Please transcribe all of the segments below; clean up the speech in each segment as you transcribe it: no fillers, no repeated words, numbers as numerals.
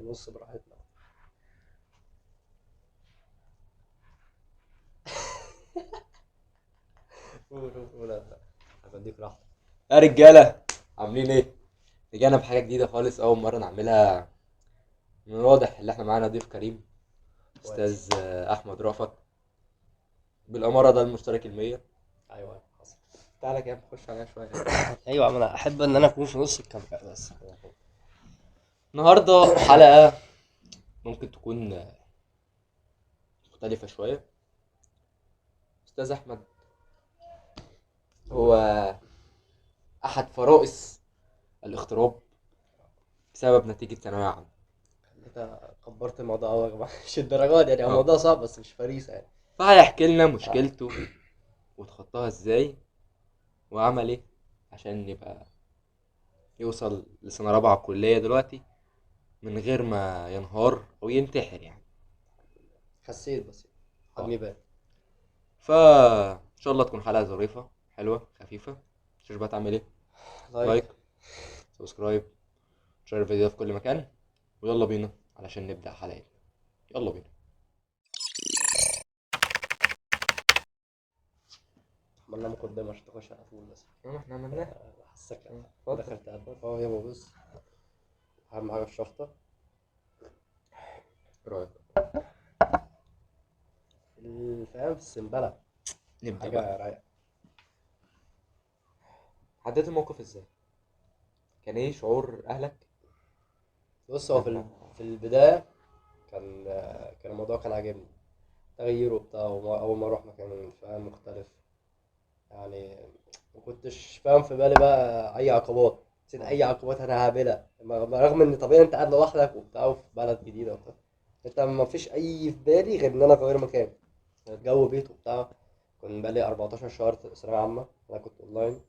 نص براحتنا. قول لا، هديك راحتك. يا رجاله، عاملين ايه؟ رجعنا بحاجه جديده خالص، اول مره نعملها. من الواضح اللي احنا معانا ضيف كريم، ودي استاذ احمد رأفت. بالاماره ده المشترك المية. ايوه حصل. تعالى كده نخش عليها شويه. ايوه انا احب ان انا اكون في نص الكوكب بس. النهارده حلقه ممكن تكون مختلفه شويه. استاذ احمد هو احد فرائس الاغتراب بسبب نتيجه ثانويه عامه. انت كبرت الموضوع قوي يا جماعه. مش الدرجات يعني، هو اه، الموضوع صعب بس مش فريسه يعني. فهيحكي لنا آه. مشكلته وتخطاها ازاي وعمل ايه عشان يبقى يوصل لسنه رابعه كليه دلوقتي من غير ما ينهار او ينتحر يعني. حسيت بس اه، حجمي بان. فا ان شاء الله تكون حلقه ظريفه حلوه خفيفه. مش بقى تعمل ايه؟ لايك. لايك، سبسكرايب، شير الفيديو في كل مكان، ويلا بينا علشان نبدا حلقتنا. يلا بينا. عملنا مقدمه عشان تخش على طول بس. احنا عملناها. حسك اتفضل. دخلت قلبك اه يابا. بص، اهم حاجه الشفطه. رايك؟ فاهم، السنبله نبدا بقى. حاجه رايقه. عديت الموقف ازاي؟ كان ايه شعور اهلك بص، هو لما في البدايه كان الموضوع كان عاجبني، تغيير وبتاع، أول ما أروح مكان فاهم مختلف يعني. ما كنتش فاهم في بالي بقى أي عقبات، نسيت اه أي عقبات أنا هقابلها، رغم إن طبيعي أنت قاعد لوحدك وبتاع وفي بلد جديدة وبتاع. أنت ما فيش أي في بالي غير إن أنا أغير مكان، جو بيت وبتاع. كنت بقالي 14 شهر ثانوية عامة، أنا كنت أونلاين،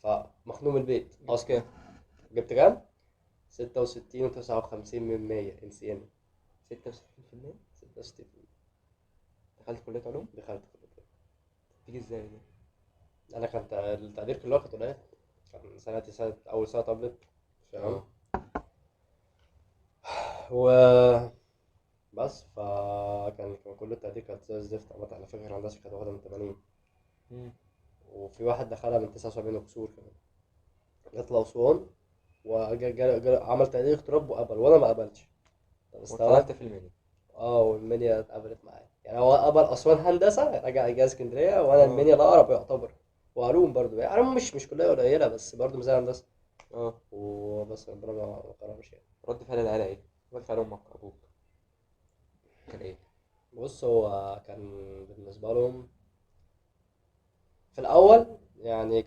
فمخنوق من البيت جبت أصلا. كام؟ جبت كام؟ 66.59% إن سي إن. 66%. 66%. دخلت كليه علوم. دخلت كلية. تيجي ازاي دي؟ انا كان التقدير كله كانت قليل، كان سنتي سنة اول سنة طبلت، فاهم. اه. و بس كان كل التقدير كانت زي الزفت. عامة على فكرة الهندسة كانت واخدة من 80، مم. وفي واحد دخلها من 79 وكسور كمان، يطلع أسوان عمل تقدير اغتراب وقبل وانا ما قبلتش. طب استوعب. واتخرجت في المنيا. اه، والمنيا اتقبلت معايا يعني، هو قبل أسوان هندسة رجع إجازة اسكندرية، وانا اه. المنيا الأقرب يعتبر. وعلوم برضه يعني، علوم مش كلية قليلة بس برضه مش زي هندسة. اه. وبس ربنا ما كرمش يعني. رد فعل العيله ايه؟ رد فعل امك ابوك كان ايه؟ بص، هو كان بالنسبة لهم في الأول يعني،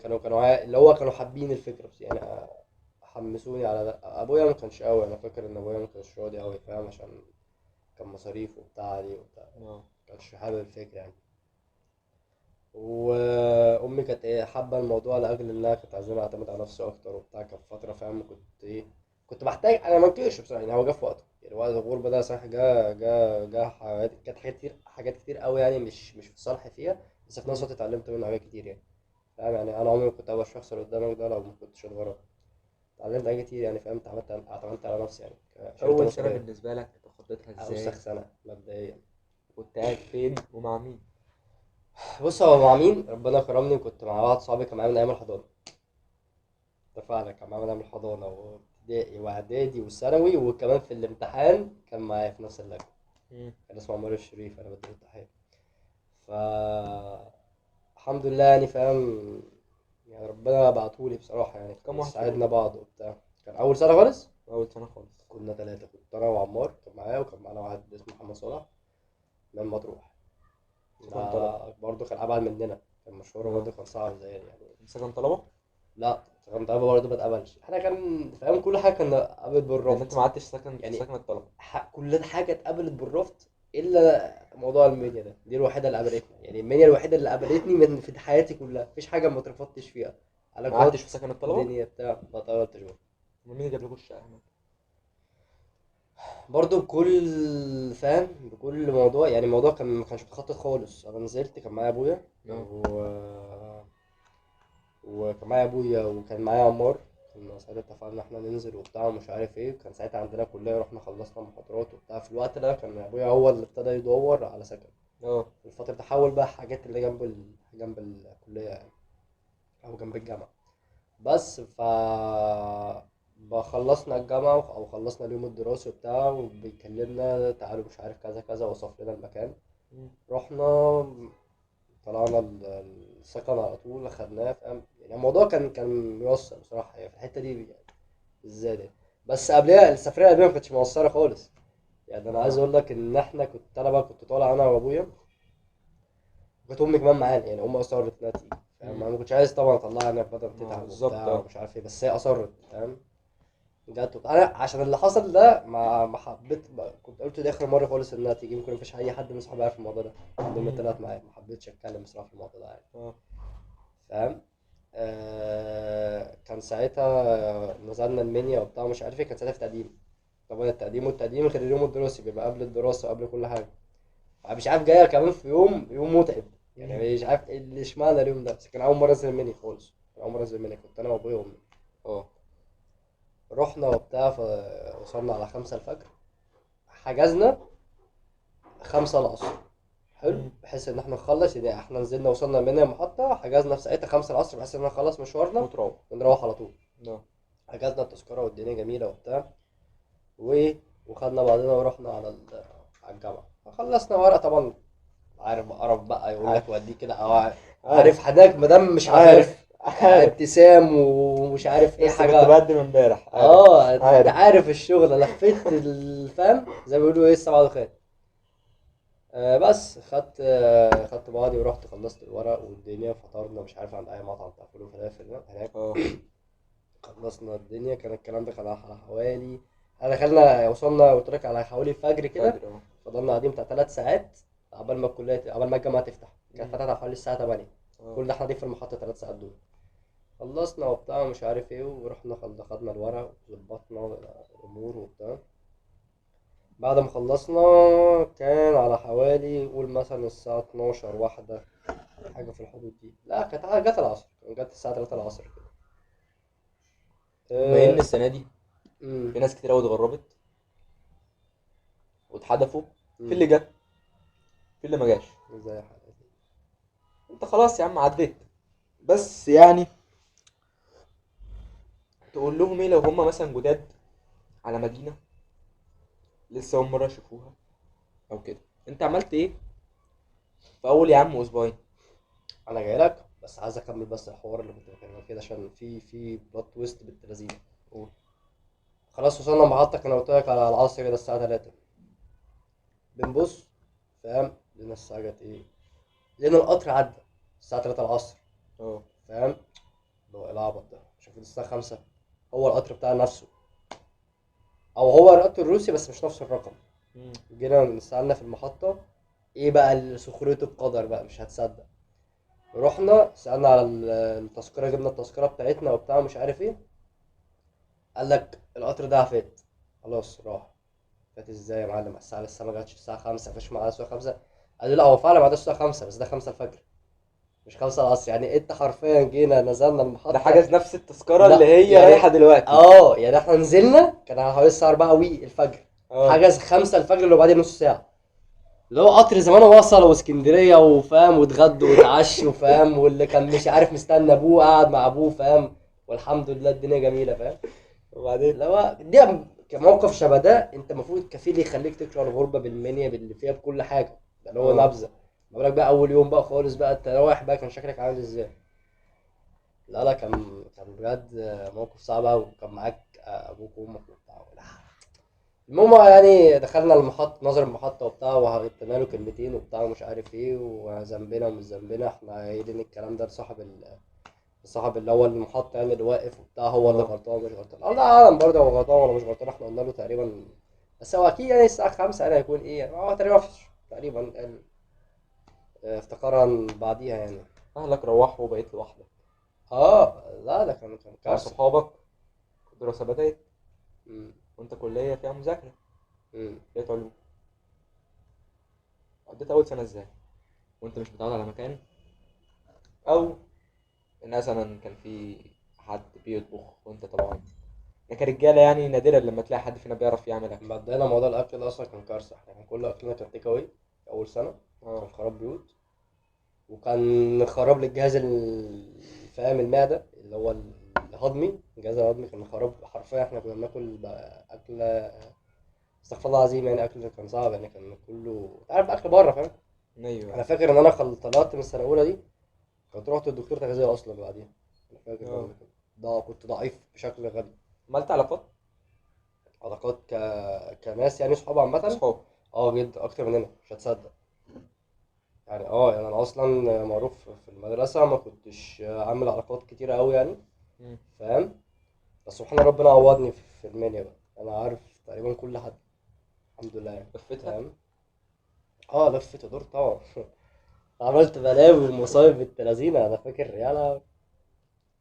اللي هو كانوا حابين الفكرة بس يعني، حمسوني على ده. أبويا ما كانش قوي، أنا فاكر إن أبويا ما كانش راضي قوي فاهم، عشان كان مصاريف وبتاع دي وبتاع، اه. ما كانش حابب الفكرة يعني. وأمي كانت إيه حابة الموضوع لأجل إنها كانت عايزاني أعتمد على نفسي أكتر وبتاع. كان فترة فاهم كنت إيه، كنت محتاج. أنا ما انكرش بصراحة يعني، هو جه في وقته يعني، وقت الغربة ده صح. جه حاجات، كانت حاجات كتير قوي يعني، مش في صالح فيها، بس في نفس مم. الوقت اتعلمت منه حاجات كتير يعني. فاهم يعني، انا عمري ما كنت هبقى الشخص اللي قدامك ده لو ما كنتش اتغرب. اتعلمت حاجات كتير يعني فاهم، اعتمدت على نفسي يعني، شلت اول سنه مسؤوليه. بالنسبه لك تخطيتها اوسخ ازاي؟ سنه مبدئيا. كنت قاعد فين ومع مين؟ بص، هو مع مين ربنا كرمني، كنت مع واحد صاحبي كان معايا من ايام الحضانه. اتفقنا، كان معايا من ايام الحضانه وابتدائي واعدادي وثانوي، وكمان في الامتحان كان معايا في نفس اللجنه. مم. كان اسمه عمر الشريف، انا بدي الامتحان. ف الحمد لله يعني فاهم، يعني ربنا بعتهولي بصراحه يعني، كم واحد في ساعدنا الاولى؟ بعض وبتاع. كان اول سنه خالص اول سنه خالص. كنا ثلاثة، كنت أنا وعمار كان معايا، وكان معانا واحد اسمه محمد صلاح من مطروح. سكن طلبه. ده برضه كان أبعد مننا، كان مشواره اه. برضه كان صعب زي يعني. سكن طلبه. لا، كان طيب برضه ما اتقبلش. احنا كان فاهم كل حاجة كنا قابل يعني بالرفض انت ما قعدتش سكن في يعني. سكن الطلبه؟ كل حاجة اتقبلت بالرفض إلا موضوع المنيا ده. دي الوحيدة اللي قبلتني يعني، المنيا الوحيدة اللي قبلتني من في حياتي كلها، مفيش حاجة ما اترفضتش فيها. ما قعدتش علاقات، في سكن الطلبه؟ دنيا بتاع، ما اتقبلتش برضه. امال مين اللي جاب لكم الشقه هناك؟ برضه بكل فاهم، بكل موضوع يعني. الموضوع ما كانش متخطط خالص. انا نزلت كان معايا ابويا اه. وكان معايا ابويا وكان معايا عمار. كنا ساعتها اتفقنا ان احنا ننزل وبتاع ومش عارف ايه. كان ساعتها عندنا كلية، رحنا خلصنا محاضرات وبتاع. في الوقت ده كان ابويا هو اللي ابتدى يدور على سكن. اه. في الفترة دي حول بقى حاجات اللي جنب الكلية يعني، او جنب الجامعة. بس خلصنا الجامعة أو خلصنا اليوم الدراسي وبتاع، وبيكلمنا تعالوا مش عارف كذا كذا، وصف لنا المكان. مم. رحنا، طلعنا السكن على طول، أخدناه فاهم يعني. الموضوع كان ميسر بصراحة يعني في الحتة دي يعني بالذات يعني. بس قبلها السفرية قبلها ما كانتش مؤثرة خالص يعني. أنا عايز اه. أقول لك إن إحنا أنا بقى كنت طالع أنا وأبويا، كانت أمي كمان معانا يعني. أمي أصرت إنها تيجي فاهم. أنا مم. ما كنتش عايز طبعا أطلعها إنها بدل اه تتعب بالظبط وبتاع اه. ومش عارف إيه، بس هي أصرت فاهم. جت انا عشان اللي حصل ده ما حبيت كنت قلت دي اخر مره خالص انها تيجي. ممكن مفيش اي حد من صحابي عارف الموضوع ده، لما مم. طلعت معايا ما حبيتش اتكلم بصراحه في الموضوع ده يعني اه. فاهم. كان ساعتها نزلنا المنيا وبتاع مش عارف ايه. كان ساعتها في تقديم. طبعا التقديم غير اليوم الدراسي، بيبقى قبل الدراسه وقبل كل حاجه. مش عارف جايه كمان في يوم متعب مم. يعني. مش عارف إيه اللي اشمعنى اليوم ده، بس كان اول مره انزل المنيا خالص. كان اول مره انزل المنيا، كنت انا وابويا وامي. اه. رحنا وبتاع، فوصلنا على 5 الفجر. حجزنا 5 العصر. حلو، مم. بحيث ان احنا نخلص يعني. احنا نزلنا وصلنا من المحطة، حجزنا في ساعتها 5 العصر بحيث ان احنا نخلص مشوارنا وتروح. ونروح على طول. اه. حجزنا التذكرة والدنيا جميلة وبتاع و... وخدنا بعضنا ورحنا على الجامعة. خلصنا ورق طبعا. عارف بقى، قرف بقى يقول لك عارف. وديك كده أو عارف. عارف حضرتك مدام مش عارف. هخاف. عارف. ابتسام ومش عارف ايه لسه كنت حاجة. بقدم امبارح. عارف. اه انت عارف. عارف الشغل، لفيت الفهم زي ما بيقولوا ايه السبعة دخان. بس خدت بعضي ورحت خلصت الورق والدنيا. فطرنا مش عارف عند اي مطعم بتاع فول وفلافل هناك. اه. خلصنا الدنيا. كان الكلام ده كان على حوالي، احنا دخلنا وصلنا قلت لك على حوالي الفجر كده. فجر اه. فضلنا قاعدين بتاع 3 ساعات عبال ما الجامعة تفتح. كانت مم. فتحت على حوالي الساعة 8. اه. كل ده احنا قاعدين في المحطة 3 ساعات دول. خلصنا وبتاع مش عارف ايه، ورحنا خدنا الورق وظبطنا الأمور وبتاع. بعد ما خلصنا كان على حوالي قول مثلا الساعة 12 واحدة، حاجة في الحدود دي. لا كانت جت العصر، كانت جت الساعة 3 العصر كده. بما ان أه... السنه دي أمم، في ناس كتير قوي اتغربت واتحدفوا، في أمم، اللي جه في اللي ما جاش. ازاي حالاتي. انت خلاص يا عم عديت. بس يعني تقول لهم ايه لو هم مثلا جداد على مدينه لسه اول مره يشوفوها او كده؟ انت عملت ايه في اول يا عم اسبوعين؟ أنا جاي لك بس عايز أكمل بس الحوار اللي كنت بكلمك فيه ده، عشان في بلوت تويست بنت لذينة. قول. خلاص وصلنا المحطة. كان قلت لك على العصر كده الساعة 3. بنبص فاهم، لقينا الساعة جت إيه، لقينا القطر عدى الساعة 3 العصر اه. فاهم. اللي هو إيه العبط ده، شوف الساعة 5. هو القطر بتاع نفسه، أو هو القطر الروسي بس مش نفس الرقم. مم. جينا سألنا في المحطة ايه بقى سخرية القدر بقى، مش هتصدق. رحنا سألنا على التذكرة، جبنا التذكرة بتاعتنا وبتاع مش عارف ايه. قال لك القطر ده فات، خلاص راح. فات ازاي يا معلم، الساعة لسه ما جاتش الساعة 5، مفيش معانا الساعة 5. قال لي لا هو فعلا ما عداش الساعة 5، بس ده 5 الفجر مش 5 العصر. يعني انت حرفيا جينا نزلنا ده المحطة. حجز نفس التذكره اللي لا هي رايحه يعني دلوقتي. يعني احنا نزلنا كان على حوالي الساعة 4 الفجر. اه. حجز 5 الفجر اللي هو بعدين نص ساعة. اللي هو قطر زمانه وصل واسكندريه وفاهم واتغدوا واتعشوا فاهم، واللي كان مش عارف مستنى ابوه قاعد مع ابوه فاهم. والحمد لله الدنيا جميله فاهم. وبعدين. اللي هو دي كموقف شبه ده انت المفروض كفيل يخليك تكره الغربه بالمنيا باللي فيها بكل حاجه. ده اللي هو اه. نبذه. ما بالك بقى اول يوم بقى خالص بقى انت رايح بقى، كان شكلك عامل ازاي. لا كان بجد موقف صعب قوي. وكان معاك ابوك وامك وبتاع. المهم يعني دخلنا المحطة، نظر المحطة وبتاع، وقلنا له كلمتين وبتاع ومش عارف ايه، وذنبنا ومش ذنبنا. احنا قايلين الكلام ده لصاحب صاحب اللي هو المحطة يعني، اللي واقف وبتاع، هو اللي اه. غلطان ومش غلطان. الله أعلم برضه هو غلطان ولا مش غلطان. احنا قلنا له تقريبا، بس هو أكيد يعني الساعة 5 يعني هيكون إيه يعني. هو تقريبا تقريبا قال افتكرها بعديها يعني. اهلك روحوا وبقيت لوحدك. لا ده كان مع كارثة. صحابك الدراسه بدات مم. وانت كليه فيها مذاكره، مم. كليه علوم. قضيت اول سنه ازاي وانت مش متعود على مكان، او ان مثلا كان في حد بيطبخ، وانت طبعا احنا كرجاله يعني نادرا لما تلاقي حد فينا بيعرف يعمل اكل. لما بدأنا موضوع الأكل ده أصلا كان كارثة، احنا كان كل أكلنا كان تيك أواي أول سنة. اه. كان خراب بيوت، وكان خراب للجهاز فاهم المعدة اللي هو الهضمي، الجهاز الهضمي كان خراب حرفيا. احنا كنا بناكل بقى أكل، استغفر الله العظيم، يعني أكل كان صعب، يعني كان كله أنت عارف أكل بره فاهم. أنا ايوه. فاكر إن أنا طلعت من السنة الأولى دي، كنت رحت للدكتور تغذية أصلا بعديها. أنا فاكر اه. إن ده كنت ضعيف بشكل غبي. عملت علاقات علاقات كناس يعني صحاب عامة. صحاب. اه جدا أكتر مننا مش هتصدق. يعني يعني انا اصلا معروف في المدرسه، ما كنتش عامل علاقات كتيره قوي يعني مم. فاهم. بس سبحان ربنا عوضني في المنيا بقى، انا عارف تقريبا كل حد الحمد لله يعني لفتها. فاهم. اه لفت دور طبعا. عملت بلاوي ومصايب بنت لذينه انا فاكر يلا.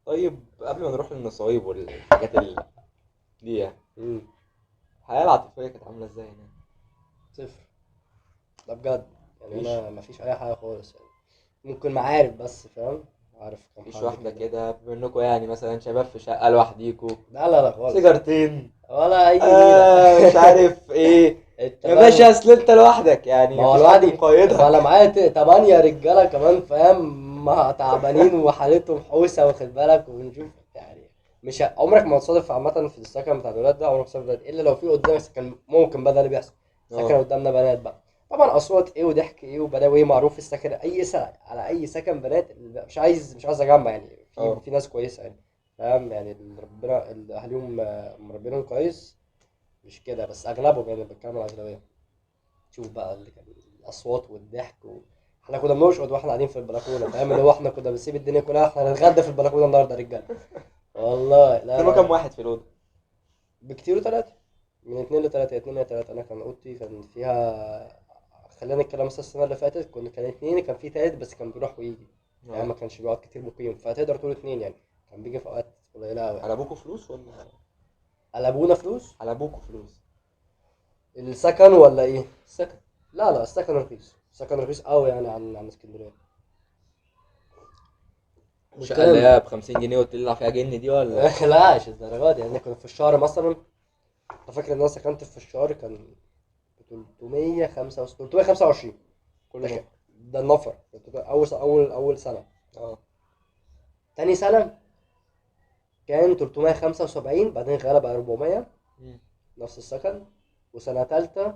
طيب قبل ما نروح للنصايب والحاجات دي يعني، امم الحياه العاطفيه كانت عامله ازاي هناك؟ صفر، ده بجد. يعني مفيش انا مفيش اي حاجه خالص يعني، ممكن معارف بس فاهم، عارف كام مفيش حد واحده كده. كده بما انكم يعني مثلا شباب في شقه لوحديكوا، لا خالص، سيجارتين، ولا اي نيله. مش عارف ايه، انت يا فاهم. باشا اصل انت لوحدك يعني ما هو مفيش حد الوادي، ما انا مقيدك. معايا تمانية رجالة كمان فاهم، ما تعبانين وحالتهم حوسة واخد بالك، وبنشوف يعني. مش عمرك ما تصادف عامة في السكن بتاع الولاد ده، عمرك ما تصادف ولاد الا لو في قدامك سكن، ممكن بقى ده اللي بيحصل. سكن اه. قدامنا بنات بقى، طبعا اصوات ايه وضحك ايه وبلاوي ايه، معروف في السكن اي سنة على اي سكن بنات. مش عايز اجمع يعني، في اه. في ناس كويسة يعني فاهم، يعني اللي ربنا اللي اهاليهم مربينهم كويس، مش كده بس اغلبهم، يعني بتكلم عن الاغلبية. تشوف بقى اللي كان الاصوات والضحك احنا كنا بنشقط واحنا قاعدين في البلكونه فاهم، اللي هو احنا كنا بنسيب الدنيا كلها، احنا هنتغدى في البلكونه النهارده يا رجاله. والله لا كانوا كام لا واحد في الاوضه؟ بكتير ثلاثه، من اتنين لتلاته، اتنين لتلاته. انا كان اوضتي كان فيها، خلينا نتكلم مثلا السنه اللي فاتت كان اتنين، كان في تالت بس كان بيروح ويجي يعني، اه. ما كانش بيقعد كتير مقيم، فتقدر تقول اتنين يعني، كان بيجي في اوقات قليله قوي يعني. على ابوكوا فلوس ولا؟ قلبونا فلوس. على ابوكوا فلوس. السكن ولا ايه؟ السكن. لا السكن رخيص، السكن رخيص قوي يعني عن اسكندريه. الشقه اللي بكام؟ هي ب50 جنيه وتطلع فيها جن دي ولا؟ لا مش الدرجات دي يعني، كنا في الشهر مثلا، انا فاكر ان انا سكنت في الشهر كان ب 325. كل ده نفر. ده النفر. اول سنه. اه. تاني سنه كان 375، بعدين غلى بقى 400 مم. نفس السكن. وسنه تالته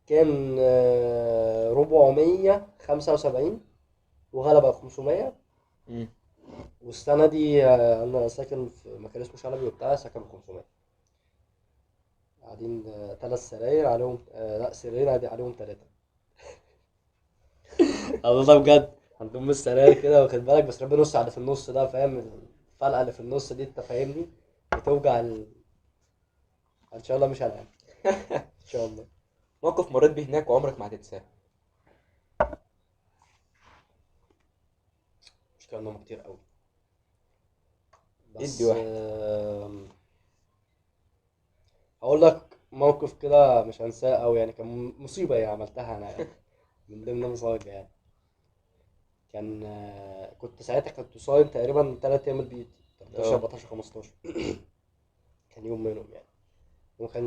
كان 475 وغلى بقى 500. مم. والسنه دي انا ساكن في مكان اسمه شلبي وبتاع، ساكن ب 500. قاعدين تلات سراير عليهم لا سريرين عادي عليهم تلاتة. والله بجد عندهم السراير كده واخد بالك، بس ربنا يوسع اللي في النص ده فاهم، الفلقة اللي في النص دي انت فاهمني، بتوجع ان شاء الله مش هنعمل ان شاء الله. موقف مريت بيه هناك وعمرك ما هتنساه؟ مش كده انهم كتير قوي، ادي بس واحد. هقول لك موقف كده مش هنساه قوي يعني، كان مصيبة يعني عملتها انا يعني، من ضمن مصايب يعني. كان كنت ساعتها كنت صايم تقريبا 3 ايام البيض، 13 اه. 14 15. كان يوم منهم يعني،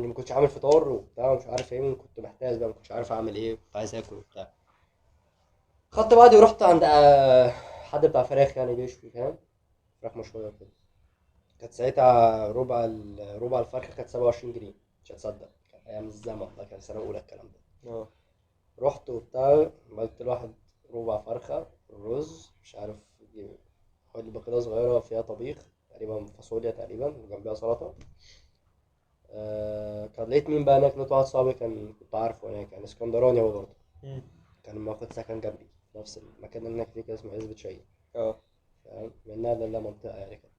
ما كنتش عامل فطار وبتاع ومش عارف ايه، كنت محتاج بقى، ما كنتش عارف اعمل ايه، كنت عايز اكل وبتاع. خدت بعضي ورحت عند حد بتاع فراخ يعني بيشوي فاهم، فراخ مشوية كده. كانت ساعتها ربع الفرخة كانت 27 جنيه، مش هتصدق، كان أيام الزمن ده، كان سنة أولى الكلام ده. اه. رحت وبتاع، عملت الواحد ربع فرخة، رز مش عارف، علبة كده صغيرة فيها طبيخ تقريبا، فاصوليا تقريبا وجنبها سلطة. كان لقيت مين بقى هناك، لقيت واحد صاحبي كنت عارفه هناك، كان اسكندراني هو برضه، مم. كان واخد سكن جنبي في نفس المكان اللي هناك فيه كده، اسمه عزبة شاهين اه. فاهم، منها لله منطقة يعني كده،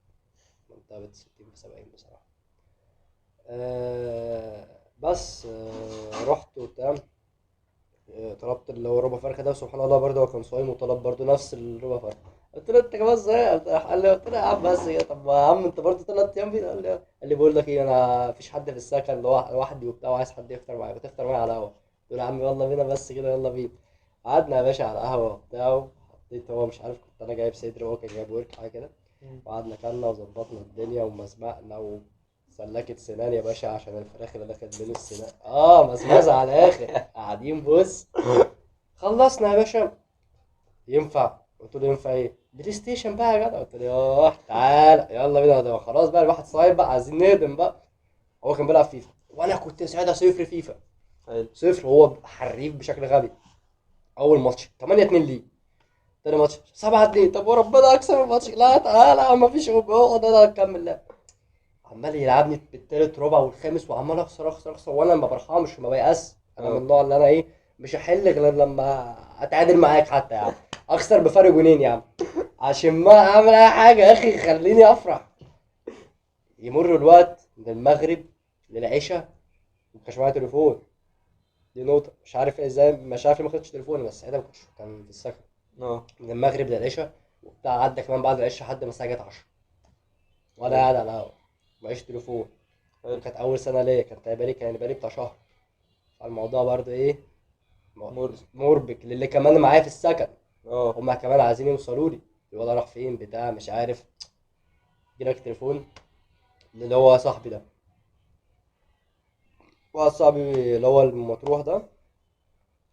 منطقة بنت 60 في 70 بصراحة. بس رحت وبتاع، طلبت اللي هو ربع فرخة ده، وسبحان الله برضه هو كان صايم وطلب برضه نفس الربع فرخة. قلت له انت كمان صايم؟ قال له يا عم بس كده، طب يا عم انت برضه 3 ايام بيه؟ قال لي بقول لك ايه، انا مفيش حد في السكن، اللي هو لوحدي وبتاع، وعايز حد يفطر معايا، بتفطر معايا على القهوة. قلت له يا عم يلا بينا بس كده، يلا بينا. قعدنا يا باشا على القهوة وبتاع، حطيت هو مش عارف، كنت انا جايب صدر وهو كان جايب ورك حاجة كده، وقعدنا كلنا وظبطنا الدنيا ومزمقنا وسلكت سنان يا باشا عشان الفراخ اللي دخلت بين السنان مزمزة على الاخر. قاعدين بص، خلصنا يا باشا. ينفع؟ قلت له ينفع ايه؟ بلاي ستيشن بقى يا جدع. قلت له ياه تعالى يلا بينا، ده خلاص بقى الواحد صايم بقى، عايزين نهدم بقى. هو كان بيلعب فيفا وانا كنت ساعتها صفر فيفا، حلو. صفر. هو حريف بشكل غبي. اول ماتش 8-2 ليه، تاني ماتش 7-2. طب وربنا اكسب الماتش، لا تعالى ما فيش، اقعد انا اكمل لعب. عمال يلعبني بالتالت ربع والخامس وعمال اخسر اخسر اخسر، وانا ما برحمش ما بيأس. انا من اه النوع اللي انا ايه، مش هحل غير لما اتعادل معاك حتى يا عم، اخسر بفرق جونين يا عم، عشان ما اعمل اي حاجه يا اخي خليني افرح. يمر الوقت من المغرب للعشاء، ما كانش معايا تليفون. دي نقطه مش عارف ازاي، مش عارف ليه ما خدتش تليفوني، بس ساعتها ما كنتش، كان في السكن. اه من المغرب للعشاء وبتاع، عدى كمان بعد العشاء لحد ما الساعه جت 10 وانا حلو قاعد على القهوه معيش تليفون. حلو. وكانت اول سنه ليا، كان بقالي بتاع شهر. فالموضوع برضه ايه، مرهق. مربك للي كمان معايا في السكن. اه هما كمان عايزين يوصلوا لي، الواد راح فين بتاع مش عارف. جالك تليفون اللي هو صاحبي ده، واحد صاحبي اللي هو المطروح ده،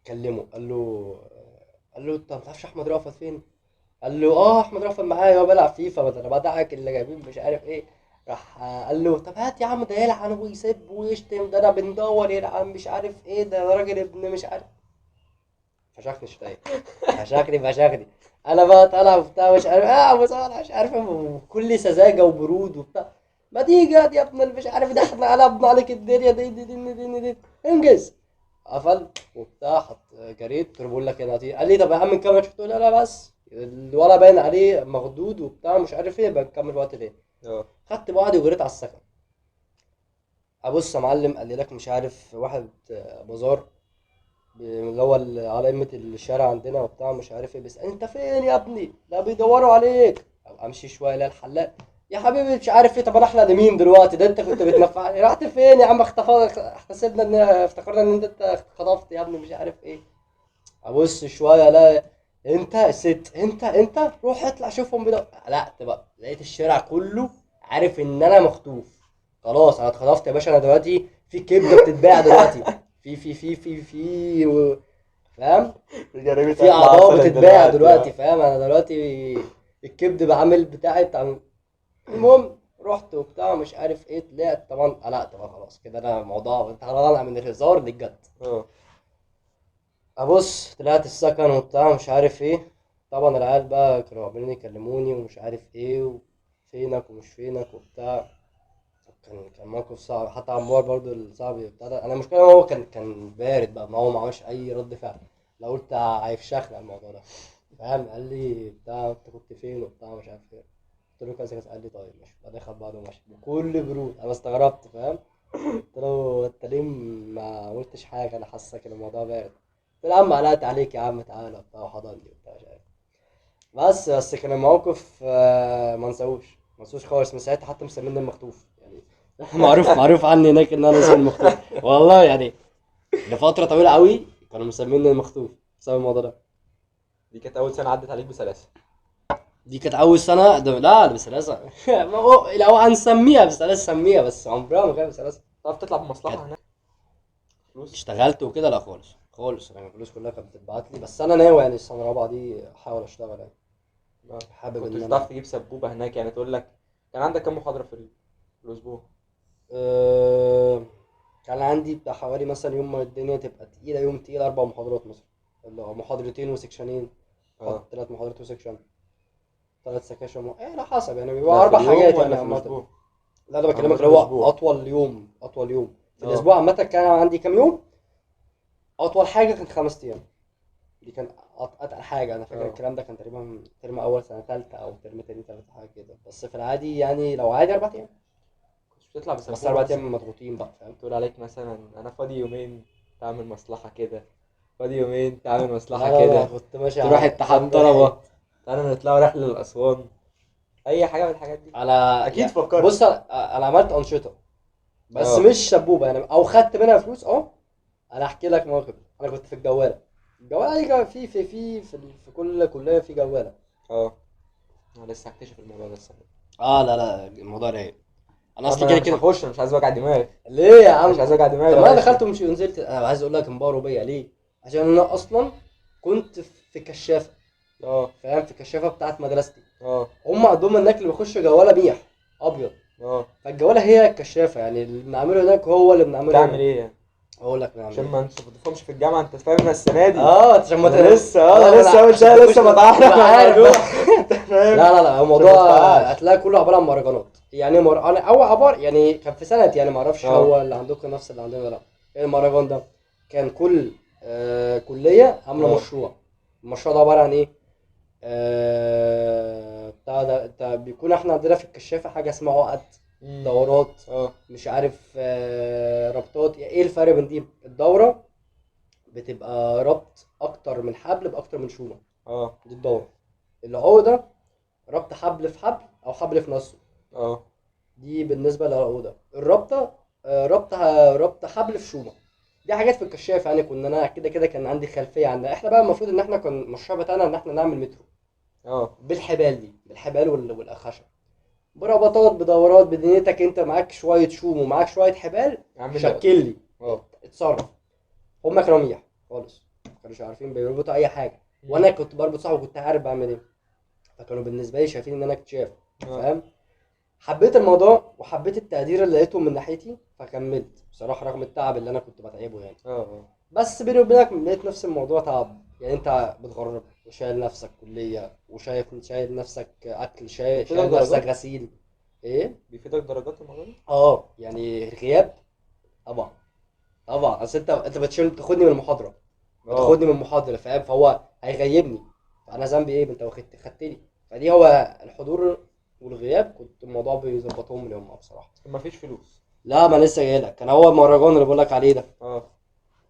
كلمه قال له انت ما تعرفش احمد رأفت فين؟ قال له اه احمد رأفت معايا، هو بيلعب فيفا، بدل انا بدعك اللي جايبين مش عارف ايه. راح قال له طب هات يا عم، ده يلعن ويسب ويشتم، ده انا بندور يلعن مش عارف ايه، ده راجل ابن مش عارف. فشخني شويه، فشخني. انا بقى طالع وبتاع مش عارف ابو صالح مش عارف إيه، وكل سذاجه وبرود وبتاع. ما تيجي يا ابن مش عارف، ده احنا قلبنا عليك الدنيا دي انجز. قفل وبتاع، حط جريت، قلت له بقول لك ايه نطير. قال لي طب يا عم نكمل. قلت له لا لا بس الولا باين عليه مخدود وبتاع مش عارف ايه، بنكمل وقت تاني. اه خدت بعضي وجريت على السكن. ابص يا معلم، قال لي لك مش عارف واحد بازار، اللي هو على قمة الشارع عندنا وبتاع مش عارف ايه، بس انت فين يا ابني؟ ده بيدوروا عليك. او امشي شويه الاقي الحلاق، يا حبيبي مش عارف ايه. طب انا احلى لمين دلوقتي؟ ده انت كنت بتنفعني، رحت فين يا عم؟ احتسبنا ان افتكرنا ان انت اتخطفت يا ابني مش عارف ايه. ابص شويه لا، انت الست، انت روح اطلع شوفهم لا بقى لقيت الشارع كله عارف ان انا مخطوف. خلاص انا اتخطفت يا باشا. انا دلوقتي في كبده بتتباع دلوقتي، في فاهم، جريمة في قتل اعضاء عسل بتتباع دلوقتي دلوقتي، اه. فاهم. انا دلوقتي الكبد بعمل بتاعي بتاع. المهم رحت وبتاع مش عارف ايه، طلعت طبعا قلقت بقى خلاص كده، انا الموضوع انت طالع من الهزار للجد. اه ابص طلعت السكن وبتاع مش عارف ايه. طبعا العيال بقى كانوا عمالين يكلموني ومش عارف ايه، وفينك ومش فينك وبتاع. كان موقف صعب. حتى عمار برضو الصعب بتاع ده، انا المشكله هو كان بارد بقى، ما هو ما عملش اي رد فعل. لو قلت هيفشخنا الموضوع ده، فاهم. قال لي بتاع انت كنت فين وبتاع مش عارف ايه. قلت له كذا كذا. قال لي طيب ماشي، بعدين خد بعضه ومشي بكل برود. انا استغربت فاهم، قلت له انت ليه ما قلتش حاجه؟ انا حاسك ان الموضوع بارد. قلت له يا عم قلقت عليك يا عم، تعالى وبتاع، وحضني وبتاع مش عارف. بس كان الموقف ما انساهوش خالص. من ساعتها حتى مسميني المخطوف يعني. معروف عني هناك ان انا اسمي المخطوف والله يعني. لفتره طويله قوي كانوا مسميني المخطوف بسبب الموضوع ده. دي كانت أول سنة عدت عليك بسلاسة. دي كانت اول سنه ده، لا بسلاسه. لو هنسميها بسلاسه سميها، بس عمرها ما كانت بسلاسه. تعرف تطلع كانت بمصلحة هناك فلوس؟ اشتغلت وكده لا خالص خالص، انا الفلوس كلها كانت بتتبعت لي. بس انا ناوي يعني السنه الرابعه دي احاول اشتغل يعني، اه. حابب كنتش ان بتعرف انا تجيب سبوبة هناك يعني تقول لك كان عندك كام محاضرة في الأسبوع؟ أه... كان عندي بتاع حوالي مثلا يوم ما الدنيا تبقى تقيله، يوم تقيل 4 محاضرات مثلا، اللي هو محاضرتين وسكشنين. اه 3 محاضرات وسكشن، 3 سكاشن ايه على حسب يعني، ده بيبقى في اربع اليوم حاجات ولا يعني في عامه. الأسبوع؟ لا انا عامة بكلمك اللي هو الأسبوع. اطول يوم في اه الاسبوع عامه. كان عندي كام يوم؟ اطول حاجه كانت 5 ايام. دي كان اتقل حاجه. انا فاكر اه. الكلام ده كان تقريبا ترم اول سنه ثالثه او ترم تاني ثالثه حاجه كده. بس في العادي يعني لو عادي 4 ايام، كنتش بتطلع بس بسبوبة 4 ايام مثلا مضغوطين بقى فاهم. تقول عليك مثلا أنا فاضي يومين تعمل مصلحة كده، فاضي يومين تعمل مصلحة لا كده، كنت ماشي تروح على اتحاد نظام طلبة، واحد. تعالى نطلع رحلة لأسوان، أي حاجة من الحاجات دي. على أكيد يعني فكرت. بص انا عملت انشطه بس اه مش سبوبه يعني، او خدت منها فلوس انا احكي لك موقف. انا كنت في الجواله. الجواله دي كان في كل كليه في جواله. اه انا لسه هكتشف الموضوع ده السنه دي. اه لا الموضوع رايق. انا طب اصلي ما كده انا مش كده. هخش، انا مش عايز وجع دماغ. ليه يا مش عم؟ عايز وجع دماغ طب يا ما انا باشا. دخلت ومش نزلت. انا عايز اقول لك انبهروا بيا ليه؟ عشان انا اصلا كنت في كشافه، اه. فاهم؟ في كشافه بتاعت مدرستي. اه. هم عندهم هناك اللي بيخش جواله ميح ابيض، اه. فالجواله هي الكشافه، يعني اللي بنعمله هناك هو اللي بنعمله تعمل هنا. ايه يعني؟ اقول لك نعمل عشان ايه. ما انتش ما تفهمش في الجامعه، انت فاهمنا السنه دي. اه عشان ما انا لسه لا انا ما لسه اول عشان سنه، تخش لسه بتعرف تبقى على عارف الموضوع. بقى. انت فاهم؟ لا عشان ما الموضوع تدفعهاش. هتلاقي كله عباره عن مهرجانات، يعني انا او عباره يعني كان في سنتي، يعني ما اعرفش اه. هو اللي عندكم نفس اللي عندنا ولا لا. المهرجان ده كان كل كليه عامله اه. مشروع. المشروع ده عباره عن ايه؟ بتاع ده انت بيكون احنا عندنا في الكشافه حاجه اسمها عقد، امم. دورات، اه. مش عارف ربطات. يعني ايه الفرق بين دي؟ الدوره بتبقى ربط اكتر من حبل باكتر من شومه، اه. دي الدوره. العقده ربط حبل في حبل او حبل في نصه، اه. دي بالنسبه للعقده. الرابطه ربط حبل في شومه. دي حاجات في الكشاف، يعني كنا انا كده كده كان عندي خلفيه عنها. احنا بقى المفروض ان احنا كان المشروع بتاعنا ان احنا نعمل مترو اه. بالحبال دي، بالحبال والاخشب، بربطات بدورات بدنيتك. انت معاك شويه شوم ومعاك شويه حبال، اعمل لي شكل لي، اه. اتصرف. هما كانوا ميح خالص، ما كانوش عارفين بيربطوا اي حاجه، وانا كنت بربط صح وكنت عارف بعمل ايه. فكانوا بالنسبه لي شايفين ان انا اكتشاف، اه. فاهم؟ حبيت الموضوع وحبيت التقدير اللي لقيته من ناحيتي، فكملت بصراحه رغم التعب اللي انا كنت بتعبه يعني. اه. اه. بس بيني وبينك لقيت نفس الموضوع تعب، يعني انت بتغرب وشايل نفسك كليه، شايل نفسك اكل، بيفيدك شايل نفسك درجات؟ غسيل. ايه؟ بيفيدك درجات الموضوع ده؟ اه يعني الغياب طبعا. طبعا اصل انت بتاخدني من المحاضره، اه. بتاخدني من المحاضره، فاهم؟ فهو هيغيبني، فانا ذنبي ايه؟ ما انت خدتني. فدي هو الحضور والغياب كنت الموضوع بيظبطهم لي هم بصراحه. ما فيش فلوس. لا ما لسه جاي لك. كان هو المهرجان اللي بقول لك عليه ده، اه.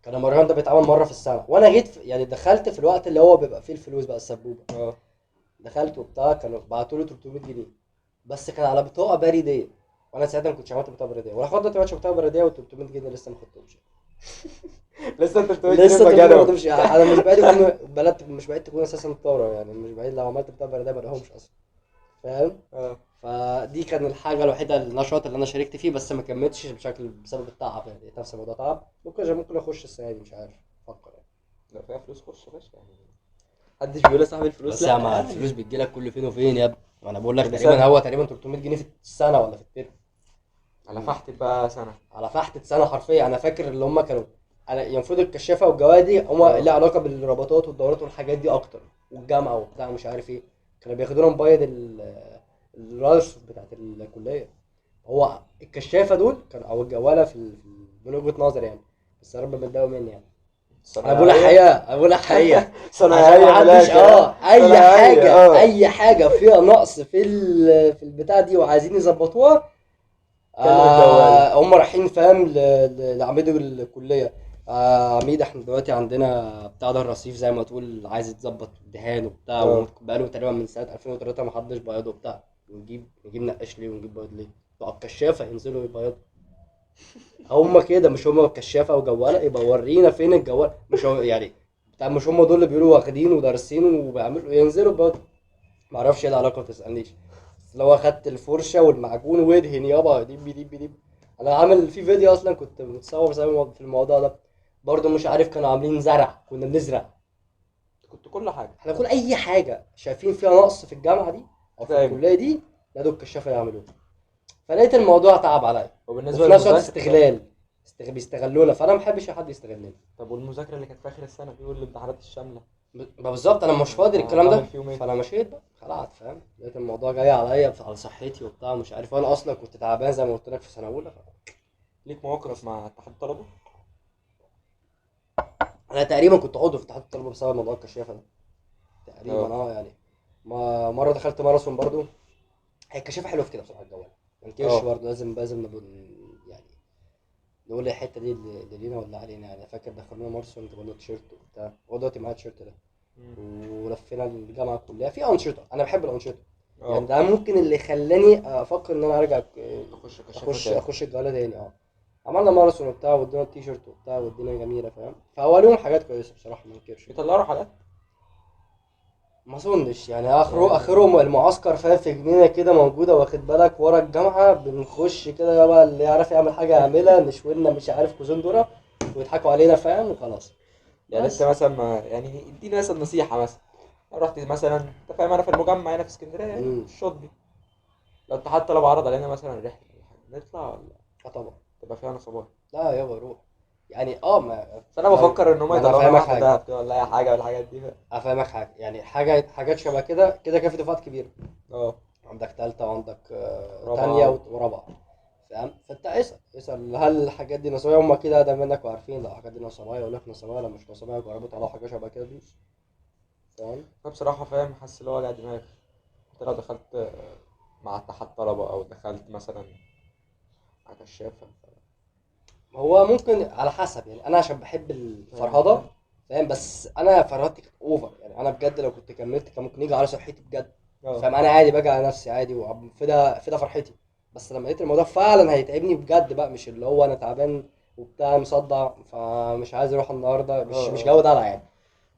كان المهرجان ده بيتعمل مره في السنه، وانا جيت يعني دخلت في الوقت اللي هو بيبقى فيه الفلوس بقى السبوبه. اه. دخلت وبتاع، كانوا بعتوا لي 300 جنيه، بس كان على بطاقه بريديه، وانا ساعتها ما كنتش عملت بطاقه بريديه ولا خدت دلوقتي بطاقه بريديه، وال 300 جنيه لسه ما خدتهمش. لسه انت 300 جنيه لسه 300 ما مجانهم. خدتهمش. انا مش بعيد يكون بلد، مش بعيد تكون اساسا طاره، يعني مش بعيد لو عملت بطاقه بريديه ما لهمش اصلا، فاهم؟ اه. فدي كان الحاجه الوحيده، النشاط اللي انا شاركت فيه، بس ما كملتش بسبب التعب. يعني لقيت نفسي الموضوع تعب. ممكن اخش السنه دي، مش عارف، افكر يعني. لو فيها فلوس خش يا باشا يعني. محدش بيقول لصاحب الفلوس بس يا لا ما الفلوس يعني. بتجيلك كل فين وفين يا ابني. انا بقول لك كل تقريبا سنه. هو تقريبا 300 جنيه في السنه ولا في الترم. على فحت بقى سنه. على فحت سنه حرفيا. انا فاكر اللي هم كانوا، انا المفروض الكشافه والجوادي هم اه. لها علاقه بالرباطات والدورات والحاجات دي اكتر، والجامعه وبتاع مش عارف ايه. كانوا بياخدونا مبيض الرشف بتاعت الكليه. هو الكشافه دول كانوا او الجواله من وجهه نظري يعني، بس يا رب ما تضايقوا مني يعني. انا بقول صنايعيه. الحقيقه، انا بقول الحقيقه عشان ما صنايعيه من حدش الاخر ها. اي صنايعيه حاجه، اه. اي حاجه فيها نقص في البتاع دي وعايزين يظبطوها. كلم الجواله. هم رايحين، فاهم؟ لعميد الكليه. عميد احنا دلوقتي عندنا بتاع ده الرصيف زي ما تقول عايز يتظبط دهان وبتاع، اه. وبقاله تقريبا من سنه 2003 ما حدش بيضه وبتاع. نجيب نقاش ليه ونجيب بيض ليه؟ بقى الكشافه ينزلوا يبيضوا. هم كده، مش هم كشافه وجواله يبقى ورينا فين الجوال؟ مش هو يعني بتاع، مش هم دول اللي بيقولوا واخدين ودارسين وبيعملوا ينزلوا بيض؟ معرفش ايه العلاقه، ما تسالنيش. بس لو اخدت الفرشه والمعجون وادهن يابا ديب ديب ديب. انا عامل في فيديو اصلا كنت متصور بسبب في الموضوع ده برضه. مش عارف كانوا عاملين زرع، كنا بنزرع. كنت كل حاجه. احنا كل اي حاجه شايفين فيها نقص في الجامعه دي او في فاهم. الكليه دي، لا دول الكشافه يعملوه. فلقيت الموضوع تعب عليا، وبالنسبه وفي نفس الوقت للمذاكره طيب. استغلال. بيستغلونا، فانا ما بحبش حد يستغلني. طب والمذاكره اللي كانت في اخر السنه دي والامتحانات الشامله؟ ما بالظبط انا مش فاضي انت للكلام هتعمل ده. فيهم ايه؟ فانا مشيت بقى خلعت، فاهم؟ لقيت الموضوع جاي عليا على صحتي وبتاع مش عارف، وانا اصلا كنت تعبان زي ما قلت لك في سنه اولى. ليك مواقف بس مع اتحاد الطلبه؟ انا تقريبا كنت عضو في اتحاد الطلبه بسبب موضوع الكشافه ده تقريبا. اه. يعني ما مره دخلت ماراثون برضو. هي الكشافه حلوه في كده بصراحه، الجوال ما ننكرش اه. برضه. لازم يعني نقول الحته دي اللي لينا ولا علينا. يعني فاكر دخلنا ماراثون جبنا تيشيرت وبتاع، هو دلوقتي معايا التيشيرت ده. مم. ولفينا الجامعه كلها في انشطه. انا بحب الانشطه، يعني اه. ده ممكن اللي خلاني افكر ان انا ارجع اخش كشافه اخش تاني. اخش الجوله تاني. عملنا ماراثون وبتاع وادينا التيشيرت وبتاع والدنيا جميله، فاهم؟ فهو ليهم حاجات كويسه بصراحه ما انكرش. بيطلعوا رحلات؟ ما اظنش يعني، اخرهم المعسكر فاهم، في جنينه كده موجوده واخد بالك ورا الجامعه، بنخش كده بقى اللي يعرف يعمل حاجه يعملها، نشوينا مش عارف كوزين ذره ويضحكوا علينا فاهم وخلاص. يعني انت بس مثلا ما يعني اديني مثلا نصيحة مثلا، لو رحت مثلا انت فاهم انا في المجمع هنا في اسكندرية يعني امم في الشاطبي، لو انت حتى لو عرض علينا مثلا رحلة ولا حاجة نطلع ولا طبعا. تبقى فيها نصابات؟ لا يابا روح، يعني ما بس انا لو، بفكر ان هم ما انا يطلعونا افهمك واحدة حاجه، دهب كده ولا اي حاجة ولا الحاجات دي. افهمك حاجه يعني، حاجات شبه كده كده كده في دفعات كبيره، اه عندك تالتة وعندك تانية رابعة ورابعة فاهم. فانت اسأل هل الحاجات دي نصابية، هم كده ده منك وعارفين لو الحاجات دي نصابية يقول لك نصابية، لو مش نصابية جربوا طلعوا حاجة شبه كده دوس فاهم. انا بصراحة فاهم حاسس اللي هو وجع دماغ. انت لو دخلت مع اتحاد طلبة او دخلت مثلا مع كشافة هو ممكن على حسب يعني، انا عشان بحب فاهم الفرهدة انت. فاهم، بس انا فرهدتي كانت اوفر يعني، انا بجد لو كنت كملت كان ممكن يجي على صحتي بجد اه فاهم. انا عادي باجي على نفسي عادي وفدا فرحتي، بس لما لقيت الموضوع فعلا هيتعبني بجد بقى، مش اللي هو انا تعبان وبتاع مصدع فمش عايز اروح النهارده، مش اه جو دلع يعني.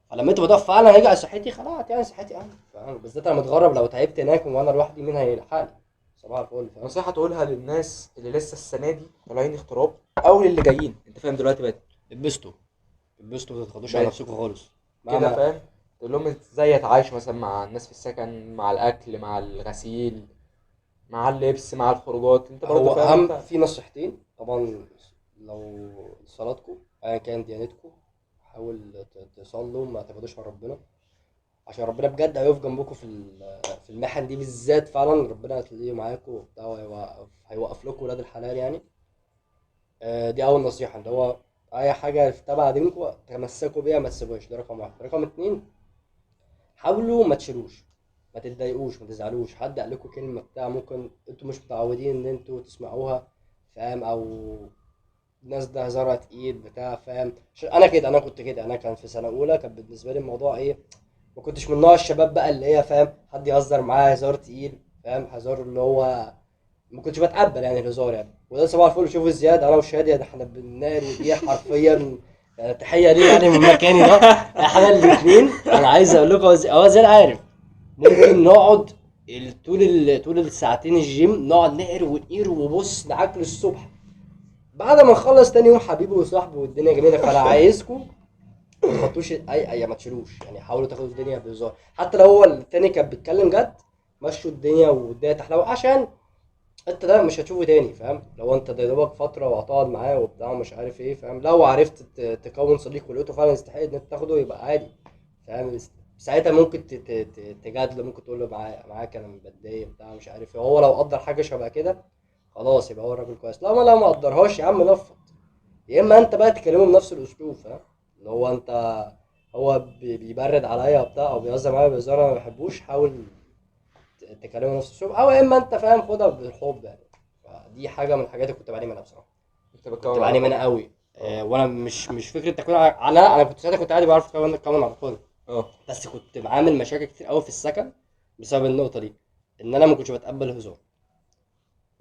فلما انت الموضوع فعلا هيجي على صحتي خلاص يعني، صحتي اهم فاهم، بالذات انا متغرب، لو تعبت هناك وانا لوحدي مين هيلحقني؟ صباح الفل فاهم. نصيحة تقولها للناس اللي لسه السنة دي طالعين اغتراب او للي جايين، انت فاهم دلوقتي بقت اتبسطوا، اتبسطوا ما تتخدوش على بقت نفسكم خالص كده مهما. فاهم. تقول لهم ازاي اتعايش مثلا مع الناس في السكن، مع الاكل مع الغسيل مع اللبس مع الخروجات، انت برضو هو فاهم اهم انت. في نصيحتين طبعا، لو صلاتكم ايا كان ديانتكم، حاول تصلوا ما تبعدوش عن ربنا، عشان ربنا بجد هيقف جنبكم في المحن دي بالذات، فعلا ربنا هتلاقيه معاكم وبتاع، هيوقف لكم ولاد الحلال يعني. دي اول نصيحه، اللي هو اي حاجه تبع دينكم تمسكوا بيها ما تسيبوهاش، ده رقم واحد. رقم اتنين، حاولوا ما تشيلوش، ما تتضايقوش، ما تزعلوش حد قال لكم كلمه بتاع ممكن انتوا مش متعودين ان انتوا تسمعوها فاهم، او الناس ده هزارها تقيل بتاع فاهم. عشان انا كده، انا كنت كده، انا كان في سنه اولى كان بالنسبه لي الموضوع ايه، ما كنتش من نوع الشباب بقى اللي هي فاهم حد يهزر معاه هزار تقيل فاهم، هزار اللي هو ما كنتش بتقبل يعني الهزار يعني. وده صباح الفل شوف زياد، انا وشادي ده احنا بالنار ودي حرفيا يعني، تحيه ليه يعني من مكاني ده، احنا الاثنين انا عايز اقول لكم هو زياد عارف، ممكن نقعد طول الساعتين الجيم نقعد نقر ونقير وبص نعكل الصبح، بعد ما نخلص تاني يوم حبيبي وصاحبي والدنيا جميله. فانا عايزكم ما تحطوش اي ما تشيلوش يعني، حاولوا تاخدوا الدنيا بهزار، حتى لو هو التاني كان بيتكلم جد مشوا الدنيا والدنيا تحلو، عشان انت ده مش هتشوفه تاني فاهم، لو انت ده دوبك فتره وهتقعد معاه وبتاع مش عارف ايه فاهم، لو عرفت تكون صديق ولقيته فعلا يستحق ان انت تاخده يبقى عادي فاهم. ساعتها ممكن تجادله، ممكن تقول له معاك انا متضايق بتاع مش عارف ايه، هو لو قدر حاجه شبه كده خلاص يبقى هو الراجل كويس، لو ما قدرهاش يا عم نفض، يا اما انت بقى تكلمه بنفس الاسلوب فاهم، اللي هو انت هو بيبرد عليا وبتاع او بيهزر معايا بهزار انا ما بحبوش، حاول تكلمه نفس الاسلوب، او يا اما انت فاهم خدها بالحب يعني. فدي حاجه من الحاجات اللي كنت بعاني منها بصراحه، انت كنت بتكون بعاني علاقات. منها قوي. اه وانا مش فكره تكوين انا كنت ساعتها كنت عادي بعرف اكون علاقات، اه بس كنت بعامل مشاكل كتير قوي في السكن بسبب النقطه دي، ان انا ما كنتش بتقبل الهزار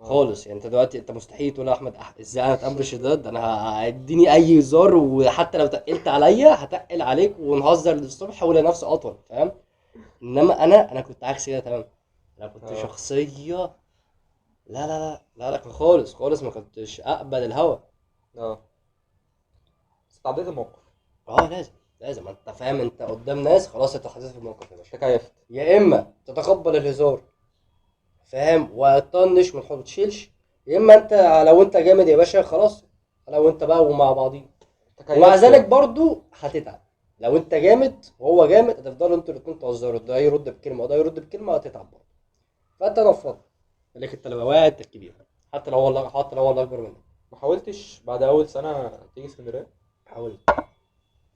اه خالص يعني. انت دلوقتي انت مستحيل تقول يا احمد ازاي انا اتقبل الشداد، انا هديني اي هزار وحتى لو تقلت عليا هتقل عليك ونهزر للصبح ولنفسي اطول فاهم. انما انا كنت عكس كده تمام، انا كنت اه شخصيه لا خالص خالص، ما كنتش اقبل الهوا. اه بس تعديت الموقف. اه لازم انت فاهم، انت قدام ناس خلاص انت اتحطيت في الموقف يا باشا، تكيفت. يا اما تتقبل الهزار فاهم وتطنش ما تشيلش، يا اما انت لو انت جامد يا باشا خلاص، لو انت بقى ومع بعضين، ومع تكيفت ذلك يعني. برضو هتتعب، لو انت جامد وهو جامد هتفضلوا انتوا الاتنين تهزروا، ده يرد بكلمه وده يرد بكلمه هتتعب برضه. فانت نفض لكن انت لو واعي انت الكبير، حتى لو هو اللي اكبر منك. ما حاولتش بعد اول سنة تيجي اسكندرية؟ حاول،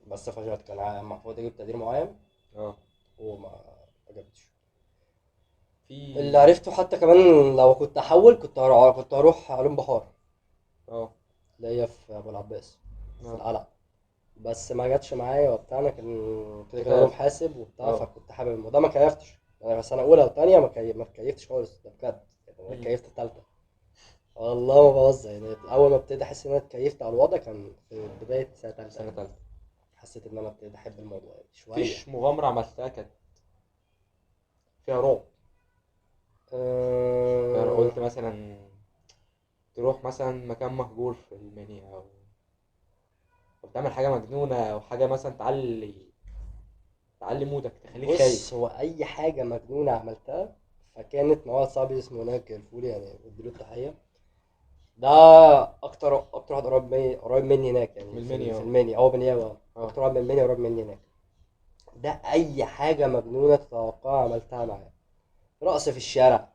بس فشلت، كان المفروض اجيب تقدير معين اه وما جبتش. اللي في عرفته حتى كمان، لو كنت احول كنت هروح علوم بحار اه اللي هي في ابو العباس في اه القلعه، بس ما جاتش معايا وبتاع، انا كان كده كده علوم تكيفت. حاسب وبتاع، اه فكنت حابب الموضوع، ما كيفتش انا سنه اولى وثانيه ما كيفتش خالص ده بجد يعني، انا مم. كيفت الثالثه والله ما بهزر يعني، اول ما ابتديت احس ان انا اتكيفت على الوضع كان في بدايه سنه ثالثه سنة كده، تالتة. حسيت ان انا ابتديت احب الموضوع يعني شويه. مفيش مغامرة عملتها كانت فيها رعب. يعني أه... قلت مثلا تروح مثلا مكان مهجور في المنيا، او تعمل حاجه مجنونه، او حاجه مثلا تعلي مودك، تخليك بص، خايف. هو اي حاجه مجنونه عملتها فكانت مع واحد صاحبي اسمه هناك الفولي، يعني اديله التحيه. ده اكتر واحد قريب مني هناك، من يعني المنيا في اهو. المنيا، هو بني بقى اه. اكتر واحد من المنيا قريب مني هناك. ده اي حاجه مجنونه تتوقعها عملتها معاه. رقص في الشارع،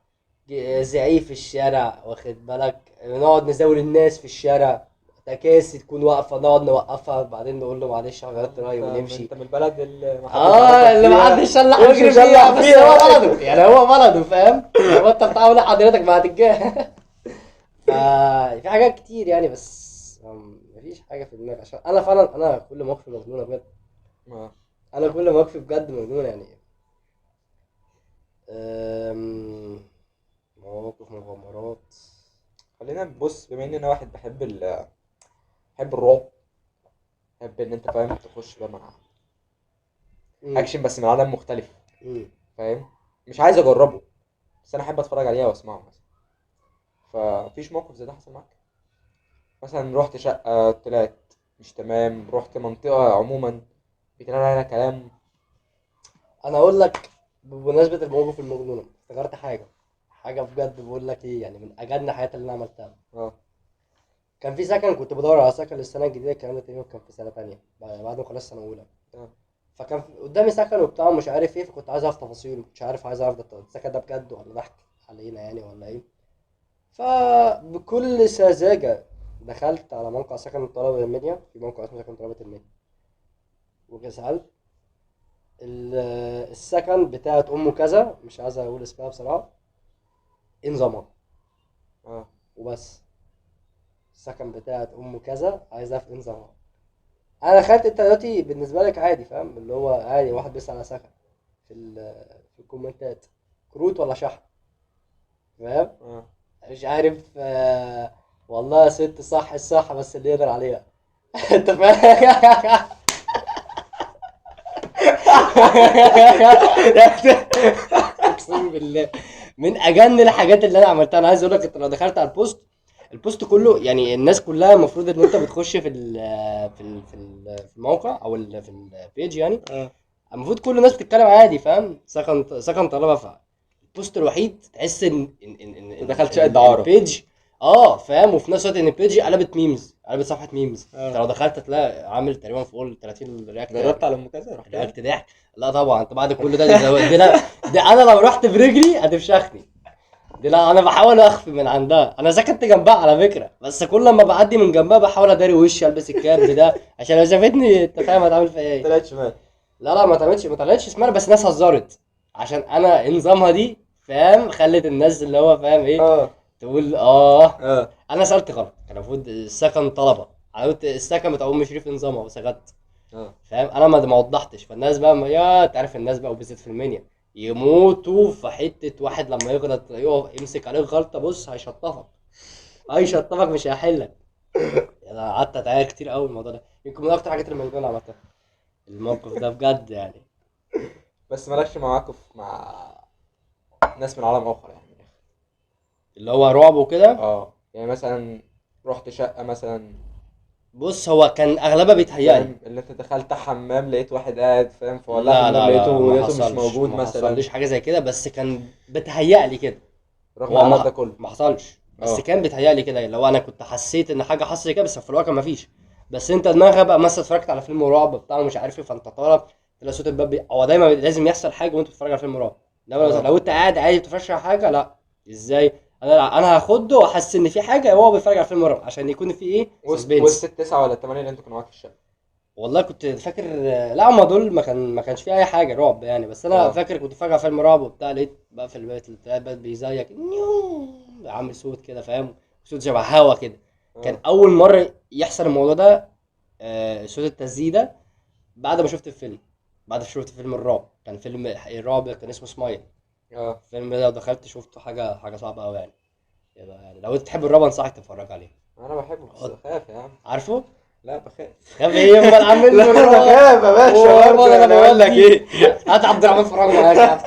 زعيق في الشارع، واخد بالك، نقعد نزاول الناس في الشارع، تكاسي تكون واقفه نقعد نوقفها، بعدين نقول له معلش غيرت رايي انت ونمشي. انت من البلد اللي محدش اه، يعرفك اللي فيها، محدش يلا امشي يجري فيها، وشلح بس هو فيها. بلده، يعني هو بلده، فاهم؟ لو انت بتعمل ايه حضرتك ما هتتجاه. ففي حاجات كتير يعني، بس مفيش حاجه في دماغي، عشان انا فعلا انا كل مواقفي مجنونه بجد. اه. انا كل مواقفي بجد مجنونه يعني. أم، مواقف مغامرات. خلينا نبص، بما ان انا واحد بحب الرعب، بحب ان انت فاهم تخش بقى مع مم. اكشن بس من عالم مختلف، مم. فاهم؟ مش عايز اجربه، بس انا احب اتفرج عليها واسمعه مثلا. فمفيش موقف زي ده حصل معاك؟ مثلا رحت شقة طلعت مش تمام، رحت منطقة عموما بيتقال عليها كلام. انا اقول لك، بمناسبه المواقف المجنونه افتكرت حاجه بجد، بقول لك ايه، يعني من اجدن الحاجات اللي انا عملتها. اه. كان في سكن، كنت بدور على سكن للسنه الجديده، الكلام ده تقريبا كان في سنه تانية بعد ما خلصت سنه اولى. اه. فكان قدامي سكن وبتاع مش عارف ايه، فكنت عايز اعرف تفاصيله، مش عارف، عايز اعرف ده السكن ده بجد ولا ضحك علينا يعني ولا ايه. فبكل سذاجه دخلت على موقع سكن طلبه المنيا، في موقع اسمه سكن طلبه المنيا، وسألت السكن بتاعت ام كذا، مش عايز اقول اسمها بصراحه، ايه نظامها، اه. وبس. السكن بتاعت ام كذا عايز اعرف ايه نظامها. انا دخلت، انت دلوقتي بالنسبه لك عادي، فاهم، اللي هو عادي واحد بيسأل على سكن في الكومنتات، كروت ولا شحن، فاهم؟ اه. مش عارف، والله يا ست صح الصح بس اللي يقدر عليها. انت فاهم؟ اقسم بالله من اجن الحاجات اللي انا عملتها. انا عايز اقول لك، انت لو دخلت على البوست كله، يعني الناس كلها المفروض ان انت بتخش في الموقع او في البيج يعني، اه. المفروض كل الناس بتتكلم عادي، فاهم، سكن طلبه. البوست الوحيد تحس انت دخلت شقة دعارة. البيج، فاهم، وفي نفس الوقت ان البيج قلبت صفحه ميمز. انت اه. لو دخلت تلاقي عامل تقريبا فوق ال 30 رياكت، جربت على ام كذا، رحت لها. رياكت ضحك. لا طبعا، انت بعد كل ده انا لو رحت برجلي هتفشخني. دي لا، انا بحاول اخفي من عندها، انا سكنت جنبها على فكره، بس كل ما بعدي من جنبها بحاول اداري وشي، البس الكاب ده عشان لو شافتني انت فاهم هتعمل فيا ايه. طلعت شمال. لا لا، ما طلعتش اسمها، بس الناس هزرت عشان انا إيه نظامها دي، فاهم، خلت الناس اللي هو فاهم ايه، اه. تقول اه. انا سألت غلط، كان المفروض السكن طلبه، انا قلت السكن بتاع ام شريف إيه نظامها وسكت، اه. فاهم، انا ما وضحتش، فالناس بقى يا تعرف الناس بقى، وبالذات في المنيا يموتوا في حته واحد لما يغلط يقف يمسك عليك غلطه، بص هيشطفك مش هيحلك. انا قعدت اتعاير كتير قوي الموضوع ده، يمكن من اكتر الحاجات اللي اللي عملتها الموقف ده بجد يعني. بس مالكش مواقف مع ناس من عالم اخر يعني؟ اللي هو رعب وكده. اه، يعني مثلا رحت شقة مثلا، بص، هو كان اغلبها بيتهيألي. فاهم، اللي انت دخلت حمام لقيت واحد قاعد، فاهم، فولعت لا النور لا لا، لقيته ما لقيته مش حصلش موجود ما مثلا. حصلش حاجه زي كده، بس كان بيتهيألي كده. رغم هو العدد ده كله. ما حصلش، بس اه. كان بيتهيألي كده، لو انا كنت حسيت ان حاجه حصلت كده، بس في الواقع ما فيش. بس انت دماغك بقى مثلا اتفرجت على فيلم رعب بتاع مش عارف ايه، فانت طالع تلاقي صوت الباب هو دايما لازم يحصل حاجه وانت بتتفرج على فيلم رعب. انما اه. لو انت قاعد عادي بتتفرج على حاجه، لا. ازاي؟ انا هاخده واحس ان في حاجه وهو بيتفرج على فيلم رعب عشان يكون في ايه وسط سسبنس. التسعة ولا التمانية اللي انتوا كانوا معاك في الشقة؟ والله كنت فاكر، لا هما دول ما كانش فيه اي حاجه رعب يعني، بس انا اه. فاكر كنت فاكر على فيلم رعب وبتاع، لقيت بقى في البيت الباب بيزيك نيو، عامل صوت كده، فاهم، صوت شبه هوا كده. كان اه. اول مره يحصل الموضوع ده، صوت التزييق ده، بعد ما شفت الفيلم، بعد ما شفت فيلم الرعب، كان فيلم الرعب كان اسمه سمايل. اه. الفيلم ده دخلت شفته، حاجه صعبه قوي يعني. يعني لو انت تحب الرعب انصحك تتفرج عليه. انا بحبه بس اقعد- بخاف يا عم. عارفه؟ لا بخاف. يا ايه، امال عامل له لا الرعب. بخاف يا باشا برضه، امال انا يعني اقول لك بودي، ايه. هات عبد الرحمن فرج معاك يا عم.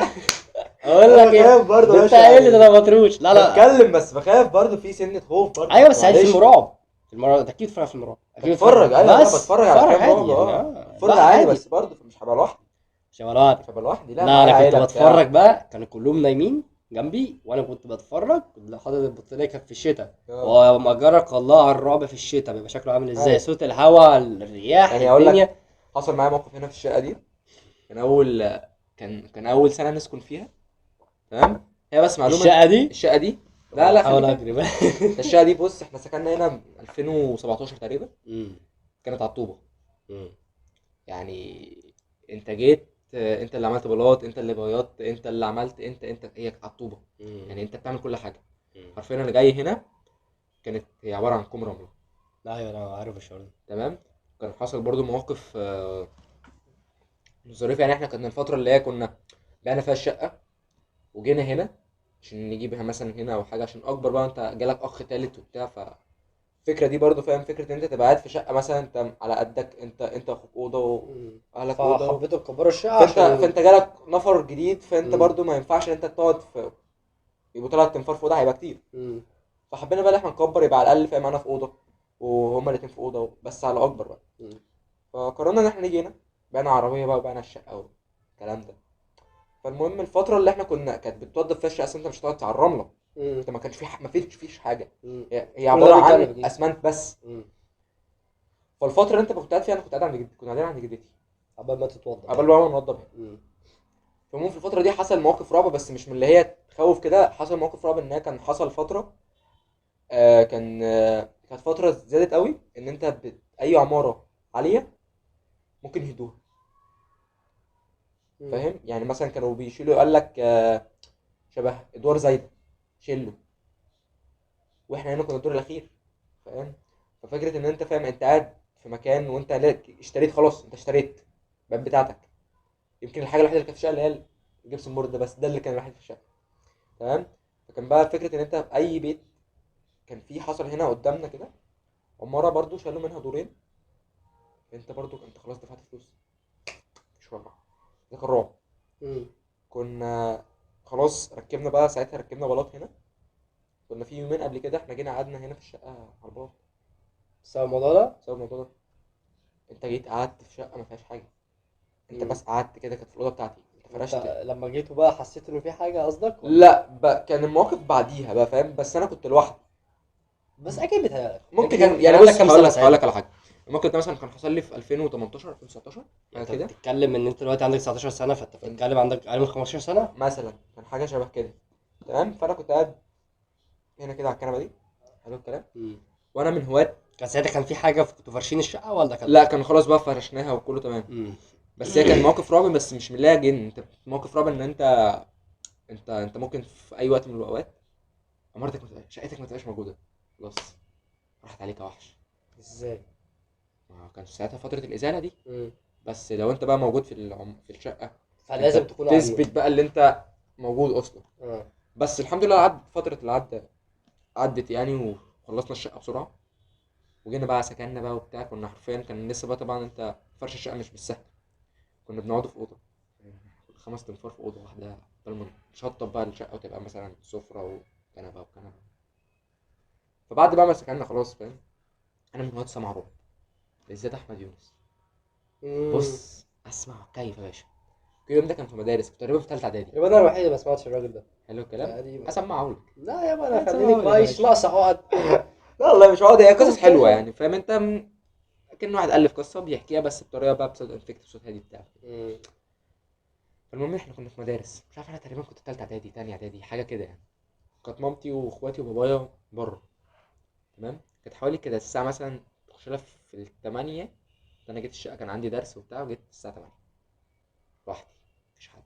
اقول انا لك ايه بخاف برضه ده؟ يا انت باشا قايل لي ده يعني، انا مطروش. لا لا. بتكلم بس بخاف برضه، في سنة خوف برضه، ايوه بس عادي، فيلم معلش. رعب. فيلم رعب ده اكيد بتفرج على فيلم رعب، اكيد بتفرج، ايوه لا بس بتفرج على بتفرج افلام عادي رعب، يعني. لا بتفرج عادي عادي. بس برضه مش هبقى لوحدي. مش هبقى. مش هبقى لوحدي، لا لا انا معايا كنت عيلة بتفرج بتاع. بقى، كانوا كلهم نايمين جنبي وانا كنت بتفرج، كنت حاطط البطاريه، كانت في الشتاء. اه وما جرك الله على الرعب في الشتاء بيبقى شكله عامل ازاي، ايوه. صوت الهواء، الرياح، يعني اقول لك، الدنيا. حصل معايا موقف هنا في الشقة دي. كان اول كان اول سنة نسكن فيها، تمام. هي بس معلومة الشقه دي الشقة دي، لا لا بحاول خليك اجري بقى. الشقة دي بص، احنا سكننا هنا من 2017 تقريبا. أمم، كانت على الطوبة. أمم، يعني انت جيت، انت اللي عملت بلاط، انت اللي بيضت، انت اللي عملت، انت هي على الطوبة. أمم، يعني انت بتعمل كل حاجة. أمم. حرفيا انا جاي هنا، كانت هي عبارة عن كوم رملة. لا ايوه انا عارف الشعور ده. تمام. كان حصل برضو مواقف ظريفة. يعني احنا كنا الفترة اللي هي كنا بعنا فيها الشقة، وجينا هنا عشان نجيبها مثلا هنا او حاجة عشان اكبر بقى، انت جالك اخ تالت وبتاع. فالفكرة دي برضو فاهم، فكرة ان انت تبقى قاعد في شقة مثلا انت على قدك، انت واخوك اوضة أمم. واهلك اوضة. فحبيت تكبروا الشقه فانت عشان. فانت جالك نفر جديد، فانت أمم، برضو ما ينفعش ان انت تقعد في، يبقوا 3 انفار في اوضه هيبقى كتير. أمم، فحبينا بقى ان احنا نكبر، يبقى على الاقل فاهم انا في اوضه وهما الاتنين في اوضه بس على اكبر بقى. أمم، فقررنا ان احنا نيجي هنا، بقينا عربيه بقى وبقينا الشقه والكلام ده. فالمهم الفتره اللي احنا كانت بتوضب فيها الشقه، أصل انت مش هتقعد على الرمله. أمم، انت ما كانش في ما فيش حاجه. أمم. هي كل ده عباره عن بيكلف دي. اسمنت بس. أمم. فالفتره اللي انت كنت قاعد فيها، انا كنت قاعد عند جدتي، كنا قاعدين عند جدتي عبال ما تتوضى. قبل بقى ما نوضب هنا. أمم. فالمهم في الفتره دي حصل مواقف رعب، بس مش من اللي هي تخوف كده. حصل موقف رعب ان هي كان حصل فتره، كانت فترة زادت قوي ان انت اي عمارة عالية ممكن يهدوها. أمم. فاهم يعني، مثلا كانوا بيشيلوا، يقول لك شبه ادوار زايدة شيلوا، واحنا هنا كنا الدور الاخير. فاهم. ففكرة ان انت فاهم، انت قاعد في مكان وانت اشتريت، خلاص انت اشتريت الباب بتاعتك. يمكن الحاجة الوحيدة اللي كانت في الشقة اللي هي الجبسون بورد ده، بس ده اللي كان الوحيد في الشقة. تمام. فكان بقى فكرة ان انت في اي بيت، كان في حصل هنا قدامنا كده عمارة برضو شالوا منها دورين. انت برضو انت خلاص دفعت فلوس، مش رابعة. ده كان رعب. أمم. كنا خلاص ركبنا بقى ساعتها، ركبنا بلاط هنا. كنا في يومين قبل كده احنا جينا قعدنا هنا في الشقة على البلاط بسبب الموضوع ده. بسبب الموضوع ده. انت جيت قعدت في شقة ما فيهاش حاجة، انت أمم. بس قعدت كده، كانت في الأوضة بتاعتي انت فرشت. انت لما جيتوا بقى حسيت انه في حاجه قصدك ولا؟ لا بقى كان المواقف بعديها بقى فاهم، بس انا كنت لوحدي. بس اكيد بيتهيألك انت ممكن كان يعني عندك بص، كام هقول سنه لك هقول ساعتها؟ لك على حاجة. الموقف ده مثلا كان حصل لي في 2018 2019 حاجة يعني انت كده. بتتكلم ان انت دلوقتي عندك 19 سنه، فانت كان بتتكلم عندك اقل من 15 سنه. مثلا كان حاجة شبه كده. تمام. فانا كنت قاعد هنا كده على الكنبة دي، حلو الكلام. أمم. وانا من هواة. كان ساعتها كان في حاجه كنتوا فارشين الشقه ولا كان؟ لا كان خلاص بقى فرشناها وكله تمام. أمم. بس هي كان موقف رعب، بس مش من اللي هي جن. انت موقف رعب ان انت ممكن في اي وقت من الاوقات عمارتك شقتك ما تبقاش موجوده، خلاص راحت عليك يا وحش. ازاي؟ ما كانش ساعتها فتره الازاله دي. أمم. بس لو انت بقى موجود في الشقه، انت فلازم تكونوا عاملين. بتثبت بقى اللي انت موجود اصلا. اه. بس الحمد لله عدت فتره العد، عدت يعني، وخلصنا الشقه بسرعه. وجينا بقى سكننا بقى وبتاع. كنا حرفيا كان لسه بقى طبعا انت فرش الشقه مش بالسهل. كنا بنقعد في اوضه، 5 تنفار في اوضه واحده، قبل ما نشطب بقى الشقه وتبقى مثلا سفره وكنبه وكنبه. فبعد بقى ما سكننا خلاص فاهم، انا من واد سمع رعب، بالذات احمد يونس. أمم. بص اسمع كيف يا باشا. اليوم ده كان في مدارس، كنت تقريبا في ثالثه اعدادي. يبقى انا الوحيد اللي ما سمعتش الراجل ده حلو الكلام. تقريبا. اسمعه لك. لا يابا انا خليني اسمعه لك يا كويس، باشا. ناقص اقعد. لا والله مش عقده، هي قصص حلوه يعني فاهم انت. كان واحد الف قصه بيحكيها بس بطريقه بقى بصوت افكت، صوت هادي بتاع. أمم. فالمهم احنا كنا في مدارس، مش عارف انا تقريبا كنت في ثالثه اعدادي تاني اعدادي حاجه كده يعني. كانت مامتي واخواتي وبابايا بره. تمام. كانت حوالي كده الساعة مثلا تخش لها في التمانية. أنا جيت الشقة كان عندي درس وبتاع، وجيت الساعة 8 لوحدي، مفيش حد.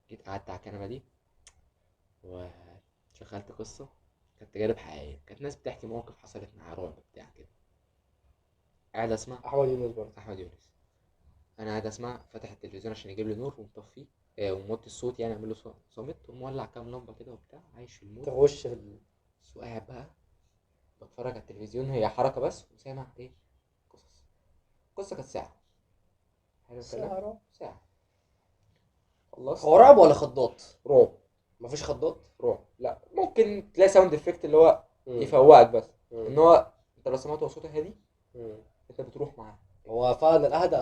جيت قعدت على الكنبة دي وشغلت قصة. كانت تجارب حقيقية، كانت ناس بتحكي مواقف حصلت معاها رعب بتاع كده. قاعد أسمع. احمد يونس برضه. أحمد يونس. أنا قاعد أسمع، فاتح التلفزيون عشان يجيب لي نور ومطفيه، وموطي الصوت يعني، أعمل له صامت، ومولع كام لمبة كده وبتاع، عايش في المود. تخش في بس وقاعد بقى بتفرج على التلفزيون، هي حركة بس، وسامع إيه؟ قصص. القصة كانت ساعة. حلو الكلام. السهرة. ساعة. خلصت. هو رعب ولا خضات؟ رعب. مفيش خضات. رعب لا، ممكن تلاقي ساوند افكت اللي هو مم. يفوقك بس. مم. ان هو انت لو سمعت صوته هادي مم. انت بتروح معاه. هو فعلا الاهدى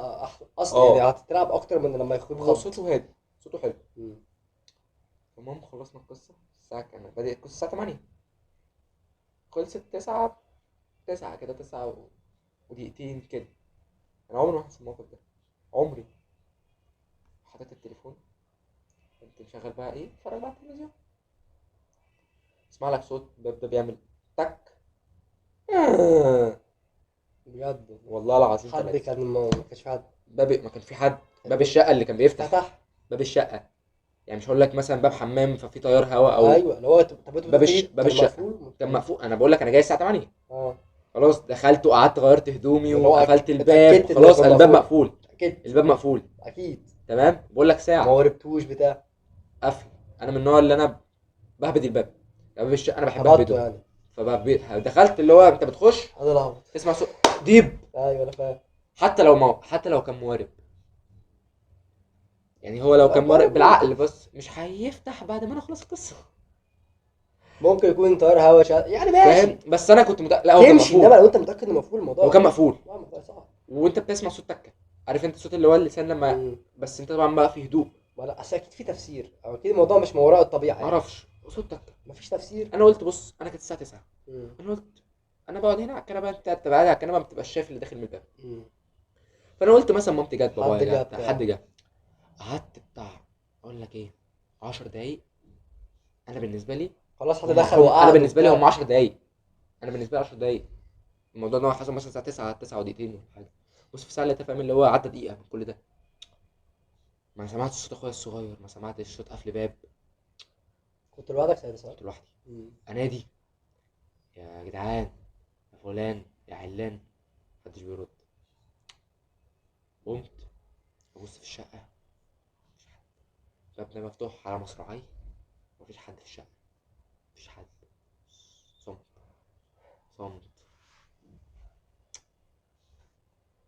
اصلا يعني هتتلعب اكتر من لما يكون هو خض. صوته هادي، صوته حلو. مم. المهم خلصنا القصة. الساعة كانت بدأت القصة الساعة 8، خلصت 9 كده، 9 ودقيقتين كده. أنا عمري ما هنسى الموقف ده، عمري. حطيت التليفون، كنت مشغل بقى إيه، اتفرج بقى على التلفزيون، اسمع لك صوت الباب ده بيعمل تك. بجد والله العظيم حد ثلاثة. كان ما كانش في حد باب ما كان في حد، باب الشقة اللي كان بيفتح. فتح. باب الشقة، يعني مش هقول لك مثلا باب حمام ففي تيار هواء او ايوه اللي هو طب انتوا بتقولوا باب كان الشقة مقفول. كان مقفول. انا بقول لك انا جاي الساعة 8، اه خلاص دخلت وقعدت غيرت هدومي اللي هو وقفلت الباب، اتاكدت انه خلاص كان الباب مقفول. مقفول. اتاكدت الباب مقفول اكيد. تمام، بقول لك ما ساعة وربتوش بتاع. قفل. انا من النوع اللي انا بهبد الباب، يعني باب الشقة انا بحب هبطته اهبده. يعني. دخلت اللي هو انت بتخش هذا الهبط. تسمع صوت ديب، ايوه انا فاهم. حتى لو كان موارب. يعني هو لو لا كان موارب ممكن. بالعقل بس مش هيفتح بعد ما انا اخلص القصة. ممكن يكون طيار هوا يعني فاهم؟ ماشي. بس انا كنت لا هو كان تمشي، انما مقفول. لو انت متاكد انه مقفول الموضوع هو كان مقفول لا الموضوع صعب. وانت بتسمع صوت تكه، عارف انت صوت اللي هو اللسان لما، امم بس انت طبعا بقى في هدوء. ولا اصل اكيد في تفسير او اكيد الموضوع مش ما وراء الطبيعه يعني. معرفش صوت تكه. مفيش تفسير. انا قلت بص، انا كانت الساعه 9، امم انا قلت انا بقعد هنا على الكنبه، انت قاعد على الكنبه ما بتبقاش شايف اللي داخل من الباب. امم فانا قلت مثلا مامتي جت، حد بابايا جه جت، بتاع. حد جه. قعدت بتاع، اقول لك ايه، 10 دقايق. انا بالنسبه لي خلاص حد هم دخل هم انا وقعد بالنسبه لي هم وبتاع. 10 دقايق. انا بالنسبه لي 10 دقايق. الموضوع ده حصل مثلا الساعه 9، 9 ودقيقتين ولا حاجه. بص في ساعه لقيتها فاهم اللي هو عدى دقيقه من كل ده. ما سمعتش صوت اخويا الصغير، ما سمعتش صوت قفل باب. كنت لوحدك ساعتها صح؟ كنت لوحدي. امم انادي يا جدعان، يا فلان، يا علان، محدش بيرد. قمت ابص في الشقه، مفيش حد. بابنا مفتوح على مصراعي، مفيش حد في الشقه، مفيش حد. صمت، صمت.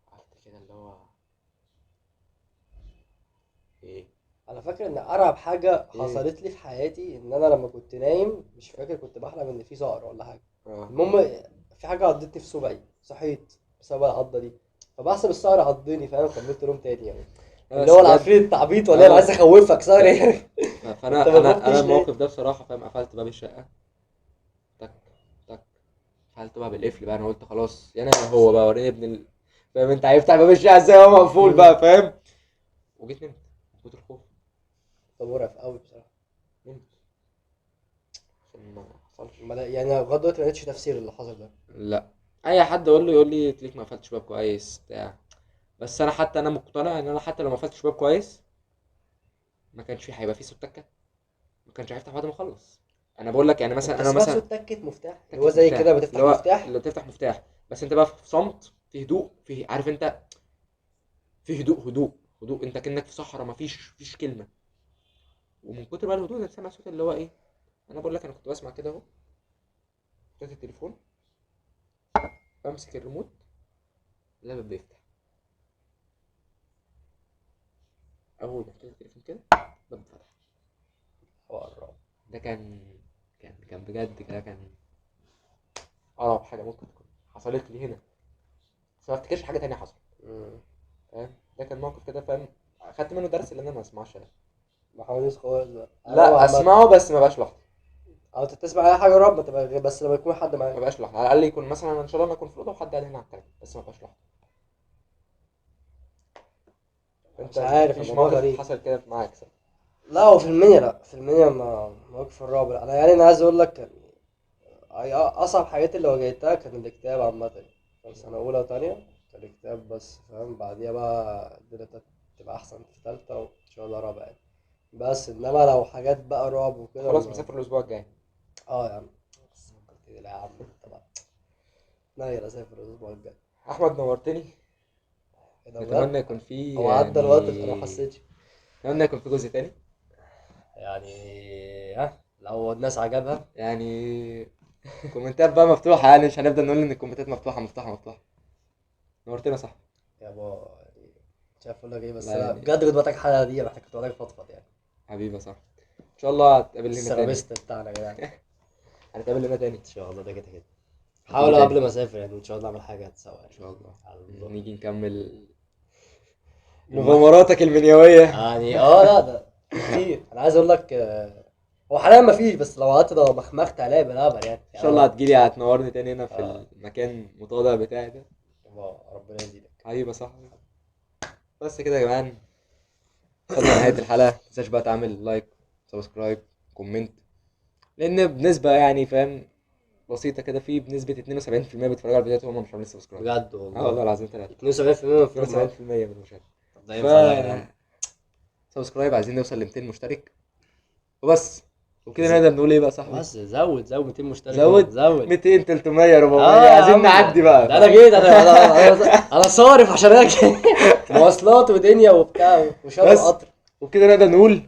قعدت كده اللي هو ايه. انا فاكر ان ارعب حاجه ايه. حصلت لي في حياتي ان انا لما كنت نايم مش فاكر كنت بحلم ان في صقر ولا حاجه. اه. المهم في حاجه عضتني في صبعي، صحيت بسبب العضه دي. فبحسب الصقر عضني فاهم، كملت نوم تاني يعني. لا اللي بس هو بجد. العفريت التعبيط ولا إيه؟ انا عايز اه. اخوفك صقر ايه. انت فانا ما انا خفتش ليه؟ الموقف ده بصراحه فاهم، قفلت باب الشقه، تك تك، قفلت بقى بالقفل بقى. انا قلت خلاص يا انا يا هو بقى، وريني ابن فاهم انت هيفتح باب الشقه ازاي وهو مقفول مم. بقى فاهم. وجيت نمت من كتر الخوف. طب مرعب قوي بصراحه. نمت عشان ما حصلش. يعني لغايه دلوقتي ما لقيتش تفسير اللي حصل ده. لا، اي حد اقول له يقول لي تليك ما قفلتش باب كويس بتاع. بس انا حتى انا مقتنع ان انا حتى لو ما قفلتش باب كويس ما كانش في هيبقى في صوت تكه، ما كانش هيفتح بعد ما اخلص. انا بقول لك يعني مثلا انت انا سمعت مثلا صوت تكه مفتاح اللي هو تكه زي كده مفتاح اللي بتفتح هو مفتاح. اللي بتفتح مفتاح. بس انت بقى في صمت، في هدوء، في عارف انت، في هدوء، هدوء انت كأنك في صحراء، مفيش كلمه. ومن كتر بقى الهدوء ده سامع صوت اللي هو ايه. انا بقول لك انا كنت بسمع كده اهو، حطيت التليفون، بمسك الريموت، اللاب بيفتح. اول ما حطيت التليفون كده الباب اتفتح. حوار. ده كان بجد كده، كان اقرب حاجه ممكن تكون حصلت لي هنا. بس ما افتكرش حاجه تانية حصلت. مم. فاهم؟ ده كان موقف كده فاهم، خدت منه درس اللي انا ما اسمعش ده. محاولة خالص بقى انا لا عامة. اسمعه بس ما بقاش لوحدي. او انت تسمع اي حاجه رعب ما تبقى بس لما يكون حد ما معاك. بقاش لوحدي، على الاقل يكون مثلا ان شاء الله انا اكون في الاوضه وحد قاعد هنا على الكلام، بس ما بقاش لوحدي. انت مش عارف مفيش الموضوع موقف غريب. حصل كده معاك صح؟ لا هو في المنيا، لا في المنيا ما مواقف الرعب لا. انا يعني انا عايز اقول لك يعني اصعب حاجات اللي واجهتها كان الاكتئاب عامه. كان سنه اولى وتانية كان الاكتئاب بس فاهم، بعديها بقى الدنيا تبقى احسن في تالتة وان شاء الله رابعة يعني. بس انما لو حاجات بقى رعب وكده خلاص ما. مسافر الاسبوع الجاي. اه يا عم. بس فكرتني، لا يا عم طبعا. نايل اسافر الاسبوع الجاي. احمد نورتني. ايه ده بجد؟ نتمنى يكون في هو عدى الوقت انا ما يعني، حسيتش. نتمنى يكون في جزء تاني يعني ها لو الناس عجبها. يعني. كومنتات بقى مفتوحة، يعني مش هنفضل نقول ان الكومنتات مفتوحة مفتوحة مفتوحة. نورتنا صح. يابا يعني مش عارف اقول لك ايه، بس لا لا يعني بجد كنت محتاج الحلقه دي، محتاج كنت محتاج فضفض يعني. حبيبي صح. ان شاء الله هتقابل لنا تاني. السيراميست بتاعنا يا جدعان. هنتقابل لنا تاني ان شاء الله ده كده كده. هتيجي حاولوا تاني قبل ما اسافر يعني ان شاء الله اعمل حاجه هتسوى ان شاء الله. على الله. نيجي نكمل مغامراتك المنيوية. يعني لا ده كتير. انا عايز اقول لك هو حاليا ما فيش، بس لو قعدت لو مخمخت عليا بنقبل يعني ان شاء الله هتجيلي هتنورني تاني هنا في المكان المتواضع بتاعي ده. ربنا يزيدك. حبيبي يا صاحبي. بس كده يا جماعه وصلنا لنهايه الحلقه. متنساش بقى تعمل لايك، سبسكرايب، كومنت، لان بنسبه يعني فاهم بسيطه كده، في بنسبه 72% بيتفرجوا على الفيديوهات وهم مش عاملين سبسكرايب. بجد والله والله العظيم 3 72% من الفيلم 72% من المشاهدات. ده ينفع ده يا جدعان. سبسكرايب، عايزين نوصل ل 200 مشترك وبس. وكده نقدر نقول ايه بقى يا صاحبي؟ بس زود 200 مشترك. زود 200 300 400 يا عايزين عم. نعدي بقى. ده انا جيت انا صارف عشان اجي مواصلات ودنيا وبتاع وشغل بس. قطر. وكده نقدر نقول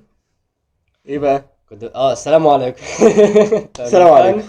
ايه بقى؟ كنت السلام عليكم. السلام عليكم.